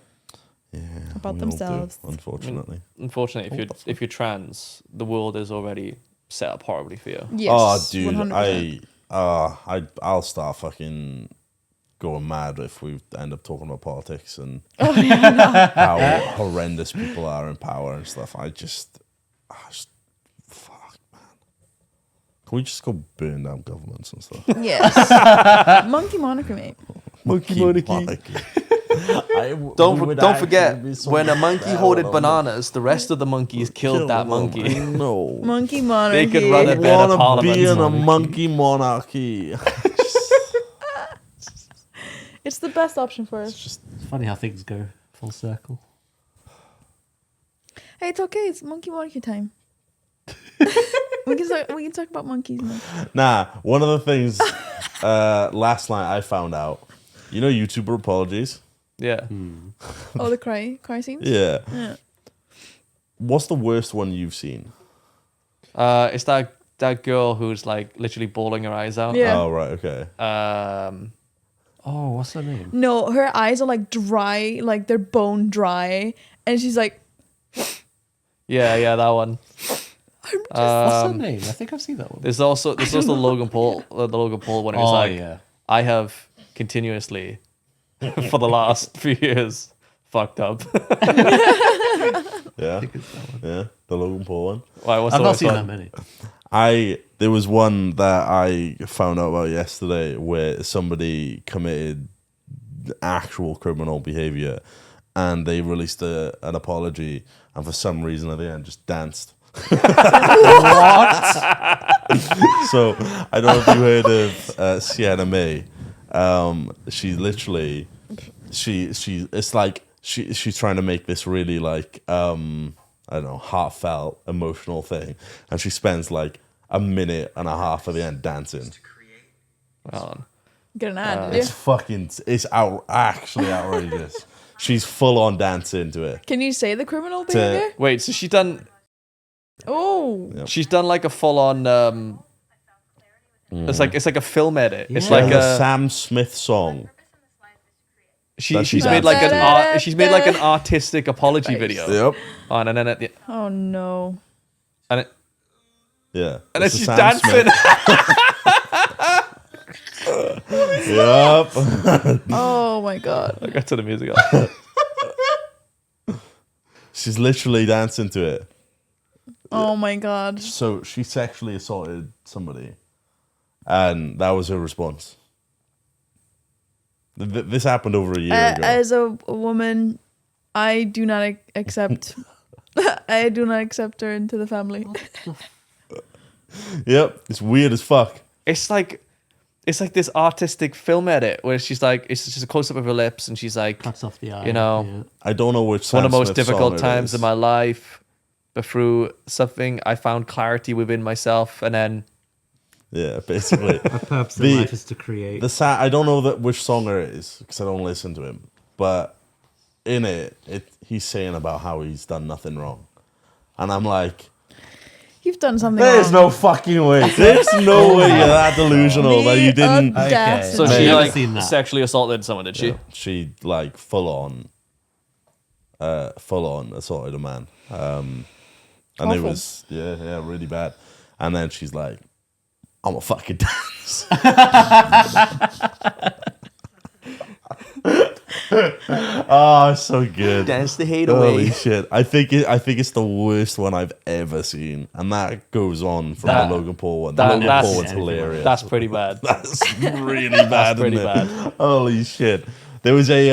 Yeah, About we all do, themselves. unfortunately. Unfortunately, if you're trans, the world is already set up horribly for you. Yes. Oh, dude, 100%. I'll start fucking going mad if we end up talking about politics and how horrendous people are in power and stuff. I just fuck, man. Can we just go burn down governments and stuff? Yes. Monkey monarchy, mate. Monkey monarchy. Don't forget, when a monkey hoarded bananas, the rest of the monkeys killed that monkey. No. Monkey monarchy. They could run a I better want to be in a parliament. monkey monarchy. It's the best option for us. It's funny how things go full circle. Hey, it's okay. It's monkey monarchy time. we can talk about monkeys now. Nah, one of the things last night I found out. You know YouTuber apologies? Yeah. Oh, the cry scenes. Yeah. Yeah. What's the worst one you've seen? It's that girl who's like literally bawling her eyes out. Yeah. Oh, right, okay. Oh, what's her name? No, her eyes are like dry, like they're bone dry, and she's like, Yeah, that one. What's her name? I think I've seen that one. There's also the Logan Paul one. Who's like, yeah. I have continuously for the last few years fucked up. Yeah. Yeah. The Logan Paul one. Why? What's I've the not worst seen one? that many. There was one that I found out about yesterday where somebody committed actual criminal behavior and they released an apology and for some reason at the end just danced. So I don't know if you heard of Sienna May. She literally it's like she's trying to make this really like I don't know, heartfelt, emotional thing, and she spends like a minute and a half at the end dancing. Well, get an ad. It's actually outrageous. She's full on dancing to it. Can you say the criminal behavior? wait, so she's done Oh, Yep. she's done like a full on it's like a film edit. It's Yeah. like There's a a Sam Smith song. she's she made like danced. she's made like an artistic apology video. Yep. On and then at the, oh no. and it, Yeah. and then It's a she's Sam dancing. Smith. Yep. Oh my god. I got to the music. She's literally dancing to it. Oh my god. So she sexually assaulted somebody, and that was her response. This happened over a year ago. As a woman, I do not accept. I do not accept her into the family. Yep, it's weird as fuck. It's like this artistic film edit where she's like, it's just a close up of her lips, and she's like, Cuts off the eye. you know, Yeah. I don't know which one of the Sam most Smith difficult song it times is. of my life, but through something I found clarity within myself, and then Yeah, basically. My purpose The- in life is to create. I don't know which song it is because I don't listen to him. But in it, he's saying about how he's done nothing wrong, and I'm like, You've done something there's wrong. no fucking way. There's no way you're that delusional that you didn't. audacity. so I've she never like seen that. sexually assaulted someone, did she? Yeah, she like full on assaulted a man, and it Awful. was really bad. And then she's like, "I'm a fucking dance." Oh, so good. Dance the hate Holy away. shit! I think it's the worst one I've ever seen, and that goes on from That- the Logan Paul one. The that- Logan that's- Paul one's hilarious. That's pretty bad. That's really bad. pretty isn't it? bad. Holy shit! There was a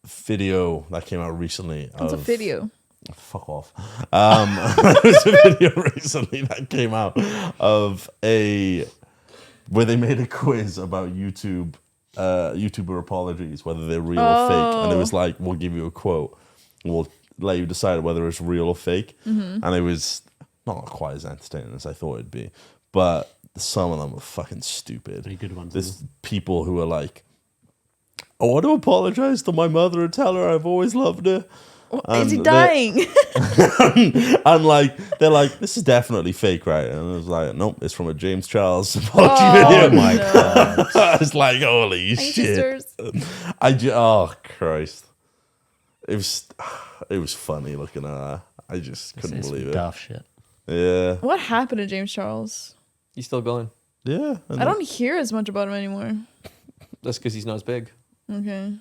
video that came out recently. It's a video. Fuck off. There was a video recently that came out of where they made a quiz about YouTuber apologies, whether they're real or fake, and it was like, we'll give you a quote, and we'll let you decide whether it's real or fake, and it was not quite as entertaining as I thought it'd be, but some of them are fucking stupid. Pretty good ones. There's people who are like, I want to apologize to my mother and tell her I've always loved her. Is he And dying? And like they're like, this is definitely fake, right? And I was like, nope, it's from a James Charles apology Oh video. my god. I was like, holy Thank shit! sisters. Oh Christ! It was funny looking at that. I just couldn't It's believe it. daft shit. Yeah, What happened to James Charles? He's still going. yeah. I don't hear as much about him anymore. That's because he's not as big. Okay.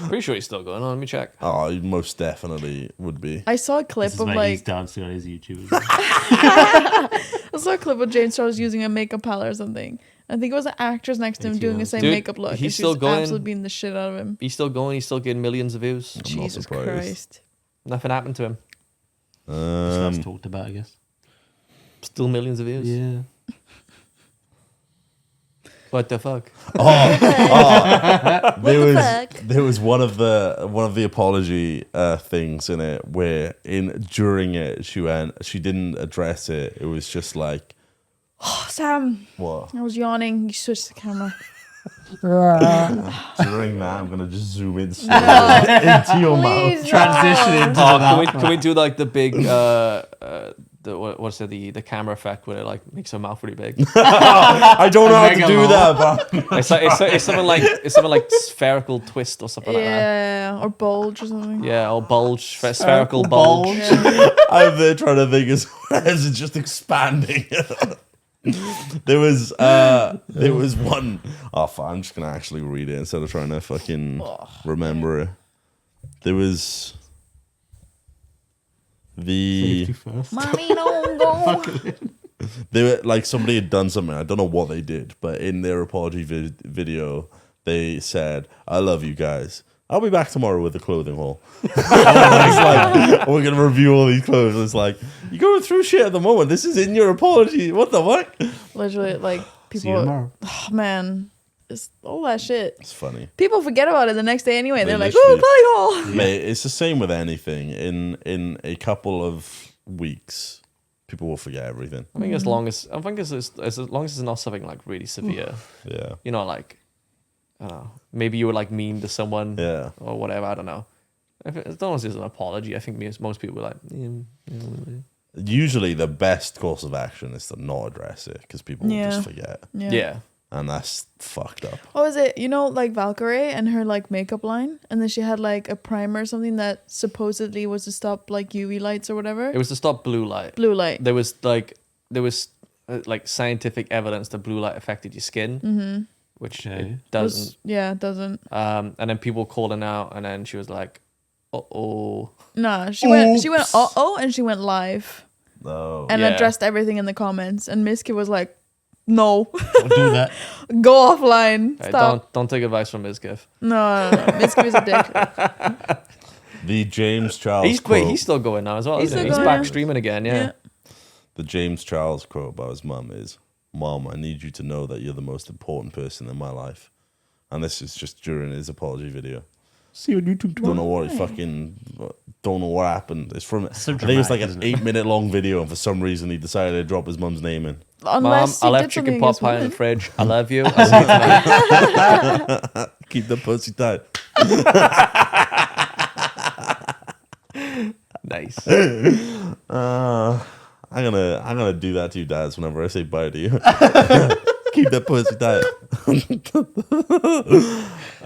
Pretty sure he's still going. Let me check. Oh, he most definitely would be. I saw a This clip is of where he's like dancing on his YouTube. I saw a clip of James Charles using a makeup palette or something. I think it was the actors next to him doing the same Dude, makeup look. he's and she still was going. absolutely beating the shit out of him. He's still going. He's still getting millions of views. not Jesus surprised. Christ. Nothing happened to him. It's less talked about, I guess. Still millions of views. Yeah. What the fuck? There was one of the apology things in it where during it she didn't address it. It was just like, Oh, Sam, What? I was yawning. You switched the camera. During that, I'm gonna just zoom in slowly into your mouth. Please, Transition no. into Oh, can we do like the big what's it, the camera effect where it like makes her mouth really big? I don't know how to Mega do low. that, but it's something like spherical twist or something like that. Yeah, or bulge or something. Yeah, or bulge, spherical bulge. I'm there trying to think as it's just expanding. There was one. Oh, fuck, I'm just gonna actually read it instead of trying to fucking remember it. There was the. Safety first. Mommy, don't go. They were like somebody had done something. I don't know what they did, but in their apology video, they said, "I love you guys. I'll be back tomorrow with a clothing haul." It's like, we're gonna review all these clothes. It's like, you're going through shit at the moment. This is in your apology. What the fuck? Literally, like See you people. tomorrow. Oh man, it's all that shit. It's funny. People forget about it the next day anyway. They They're like, literally- "Oh, clothing haul." Mate, it's the same with anything. In a couple of weeks, people will forget everything. I think as long as it's not something like really severe, Yeah. you know, like I don't know, maybe you were like mean to someone Yeah. or whatever. I don't know. As long as it's an apology, I think most people were like, Usually, the best course of action is to not address it because people will Yeah. just forget, yeah. and that's fucked up. What was it? You know, like Valkyrie and her like makeup line, and then she had like a primer or something that supposedly was to stop like UV lights or whatever. It was to stop blue light. Blue light. There was like scientific evidence that blue light affected your skin, which Okay. it doesn't. It doesn't. And then people called her out, and then she was like, "Uh-oh." Nah, she went. She went. Oops. And she went live No. and Yeah. addressed everything in the comments. And Miski was like, "No, Don't do that. go offline. Hey, Stop." don't take advice from Mizgif. No. Miski was a dick. The James Charles quote. He's still going now as well. He's Isn't he? still He's going, back yeah. streaming again. Yeah. The James Charles quote about his mum is, "Mom, I need you to know that you're the most important person in my life." And this is just during his apology video. See you on YouTube Don't know tomorrow. what it fucking. Don't know what happened. It's from. So I think it was like dramatic, an isn't it? 8-minute long video, and for some reason he decided to drop his mum's name in. Unless Mom, I he left did chicken something pot against pie in the women. fridge. I love you. I'll see you tonight. Keep the pussy tight. Nice. I'm gonna do that to you, dads, whenever I say bye to you. Keep that pussy tight.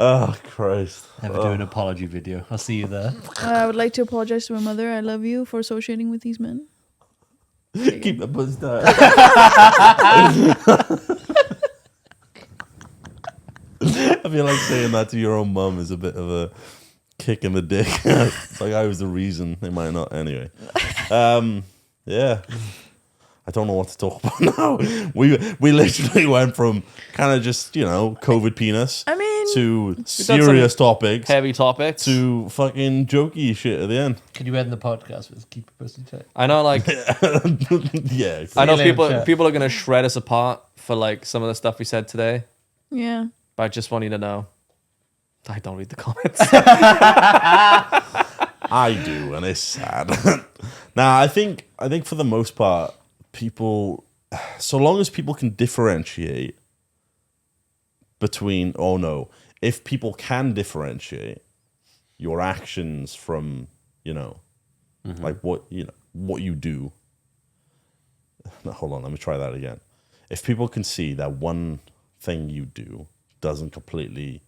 Oh Christ. Never do an apology video. I'll see you there. I would like to apologize to my mother. I love you for associating with these men. Keep that pussy tight. I feel like saying that to your own mum is a bit of a kick in the dick. It's like I was the reason. They might not. Anyway. Yeah. I don't know what to talk about now. We literally went from kind of just, COVID penis I mean, to done serious topics Heavy topics. to fucking jokey shit at the end. Can you end the podcast with keep your pussy tight? I know, like, Yeah. I know you later, chat. people are gonna shred us apart for like some of the stuff we said today. yeah. But I just want you to know, I don't read the comments. I do, and it's sad. Now, I think for the most part, people, so long as people can differentiate between, if people can differentiate your actions from, like what you do. No, hold on, let me try that again. If people can see that one thing you do doesn't completely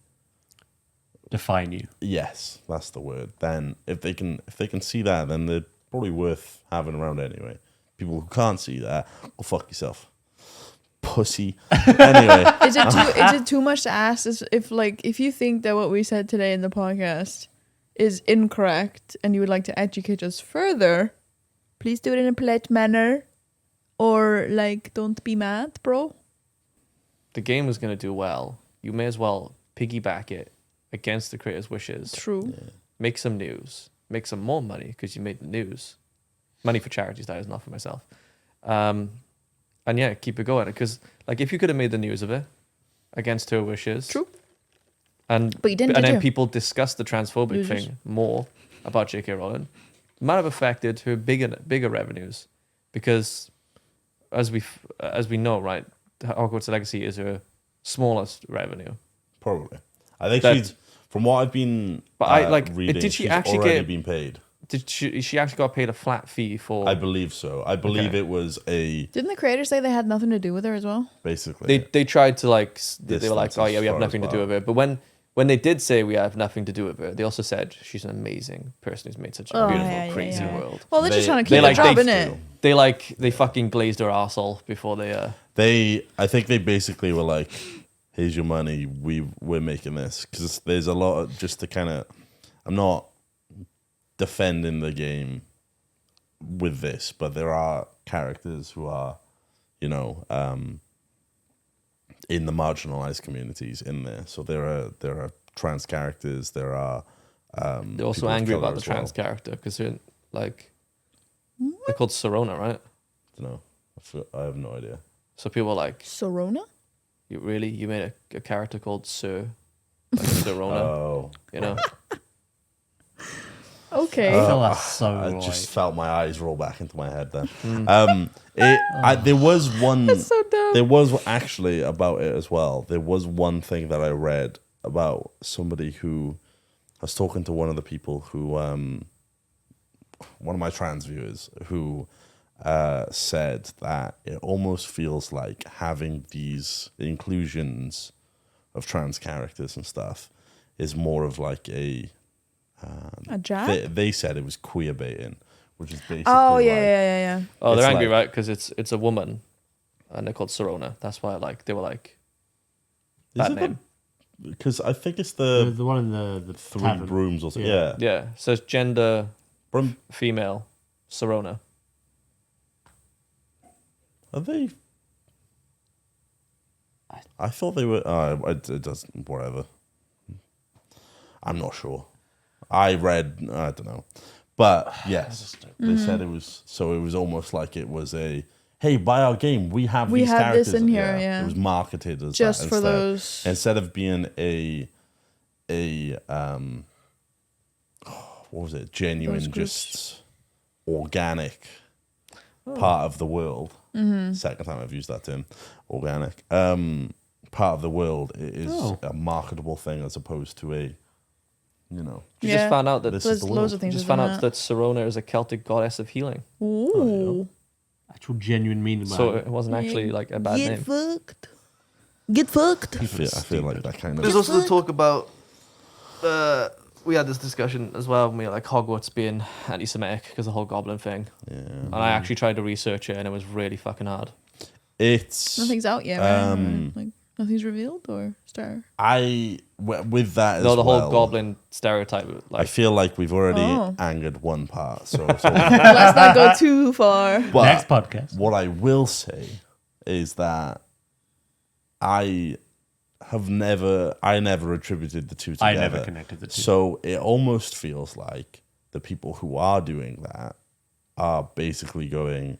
Define you. Yes, that's the word. Then if they can see that, then they're probably worth having around anyway. People who can't see that, well, fuck yourself, pussy. Anyway, Is it too much to ask? If you think that what we said today in the podcast is incorrect and you would like to educate us further, please do it in a polite manner, or like don't be mad, bro. The game is gonna do well. You may as well piggyback it against the creator's wishes. True. Make some news. Make some more money because you made the news. Money for charities, that is, not for myself. And yeah, keep it going. Because like if you could have made the news of it against her wishes. True. And But you didn't, and did then you? people discuss the transphobic Losers. thing more about J.K. Rowling, might have affected her bigger revenues, because as we know, right, Hogwarts Legacy is her smallest revenue. Probably. I think That- she's, from what I've been But I like. reading, Did she she's actually already get? been paid. Did she actually got paid a flat fee for? I believe so. I believe Okay. it was a, Didn't the creators say they had nothing to do with her as well? basically. They tried to like they This were like, that's oh as yeah, we have far nothing as to do well. with it. But when they did say we have nothing to do with it, they also said she's an amazing person who's made such a Oh, beautiful, yeah, yeah, crazy yeah. world. Well, they're just trying to they keep like- the job, they innit? They fucking glazed her arsehole before they I think they basically were like, here's your money, we're making this. Because there's a lot of, just to kind of, I'm not defending the game with this, but there are characters who are, you know, in the marginalized communities in there. So there are trans characters, there are they're also people of angry colour about the as well. trans character because they're like they're called Serona, right? No, I have no idea. So people are like, Sorona? you made a character called Sir, like Serona, Oh, you know? Okay. I feel that's so I right. just felt my eyes roll back into my head then. Hmm. There was one. That's so dumb. There was actually about it as well. There was one thing that I read about somebody who I was talking to one of the people who, one of my trans viewers who said that it almost feels like having these inclusions of trans characters and stuff is more of like a jab? they said it was queer baiting, which is basically Oh, like, yeah. Oh, they're It's angry, like- right? Because it's a woman, and they're called Serona. That's why they were like Is that it name. because I think it's the, the the one in the three tavern. brooms or something. Yeah. Yeah. Yeah, so it's gender Brum, female Serona. are they? I thought they were. It doesn't. Whatever. I'm not sure. I read. I don't know, but yes, they said it was. So it was almost like it was a. Hey, buy our game. We have We these have characters. this in here, yeah. It was marketed as Just that for instead. those. Instead of being a what was it? Genuine, Those groups. just organic Oh. part of the world. Mm-hmm. Second time I've used that term, organic. Part of the world is Oh. a marketable thing as opposed to a, you know. You Yeah. just found out that This There's is the loads world. of things. just within found out that. that Serona is a Celtic goddess of healing. Ooh. Actual genuine meaning So behind it wasn't actually like a bad Get name. fucked. Get fucked. I feel like that kind There's of. also the talk about. We had this discussion as well. When we were like Hogwarts being anti-Semitic because the whole Goblin thing, Yeah. and I actually tried to research it, and it was really fucking hard. It's. Nothing's out yet, right? Like nothing's revealed or star. With that as No, the well. whole Goblin stereotype. I Like, feel like we've already Oh. angered one part. So Let's not go too far. but Next podcast. what I will say is that I never attributed the two together. I never connected the two. So it almost feels like the people who are doing that are basically going,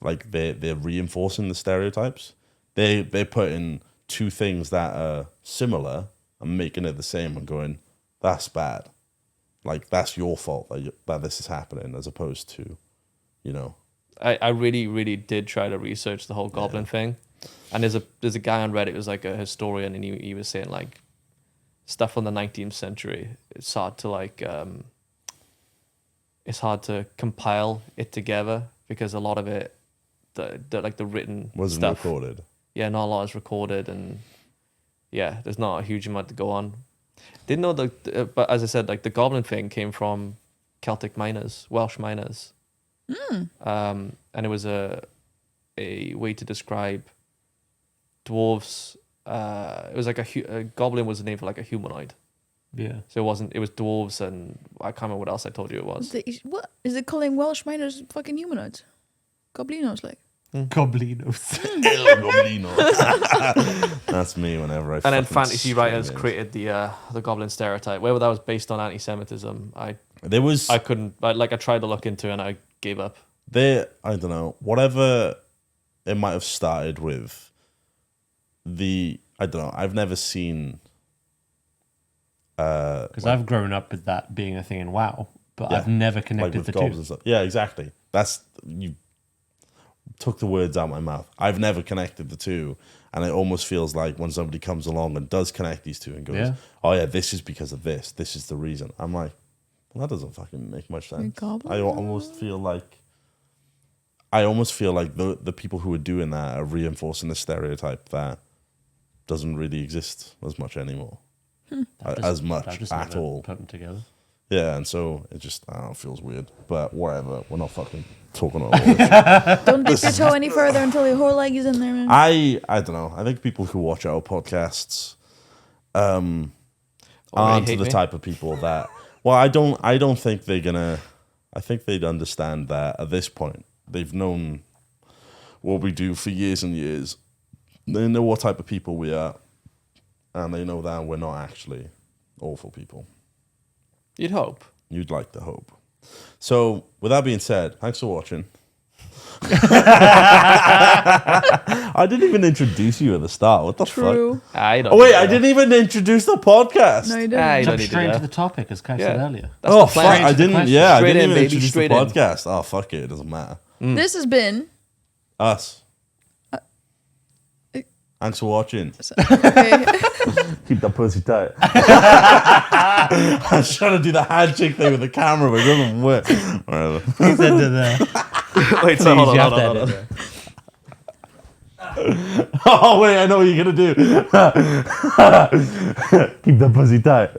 like they're reinforcing the stereotypes. They're putting two things that are similar and making it the same and going, that's bad. Like that's your fault that this is happening, as opposed to, you know. I really, really did try to research the whole Goblin thing, and there's a guy on Reddit who's like a historian, and he was saying like stuff from the 19th century. It's hard to compile it together because a lot of it, the written Wasn't stuff, recorded. yeah, not a lot is recorded, and yeah, there's not a huge amount to go on. Didn't know but as I said, like the Goblin thing came from Celtic miners, Welsh miners. And it was a way to describe dwarves. It was like a goblin was the name for like a humanoid. Yeah. So it was dwarves, and I can't remember what else I told you it was. What is it calling Welsh miners fucking humanoids? Goblinos, like. Goblinos. El Goblino. That's me whenever I. And then fucking fantasy writers scream it. created the goblin stereotype. Whether that was based on anti-Semitism, There was. I couldn't. I tried to look into it, and I gave up. I don't know, whatever it might have started with. I don't know. I've never seen. Because I've grown up with that being a thing in WoW, but Yeah. I've never Like connected with the gobs two. and stuff. Yeah, exactly. That's you. took the words out of my mouth. I've never connected the two, and it almost feels like when somebody comes along and does connect these two and goes, "Oh yeah, this is because of this. This is the reason." I'm like, well, that doesn't fucking make much sense. I almost feel like the people who are doing that are reinforcing the stereotype that doesn't really exist as much anymore, as much at all. Put them together. Yeah, and so it just feels weird. But whatever, we're not fucking talking about all this. Don't dip your toe any further until your whole leg is in there, man. I don't know. I think people who watch our podcasts aren't the type of people that. Well, I don't think they're gonna. I think they'd understand that at this point. They've known what we do for years and years. They know what type of people we are, and they know that we're not actually awful people. You'd hope. You'd like to hope. So, with that being said, thanks for watching. I didn't even introduce you at the start. What the fuck? I didn't even introduce the podcast. No, you You didn't. don't Jump need straight to into do the topic, as Kai said earlier. Oh, fuck. plan. I didn't. question. Yeah, I Straight didn't in, even baby, introduce the straight in. podcast. Oh, fuck it. It doesn't matter. This has been. Us. Thanks for watching. Okay. Keep that pussy tight. I was trying to do the handshake thing with the camera, but it doesn't work. Whatever. He said to the. Wait, so hold you on, have hold to on, edit hold on. it. Oh, wait, I know what you're going to do. Keep that pussy tight.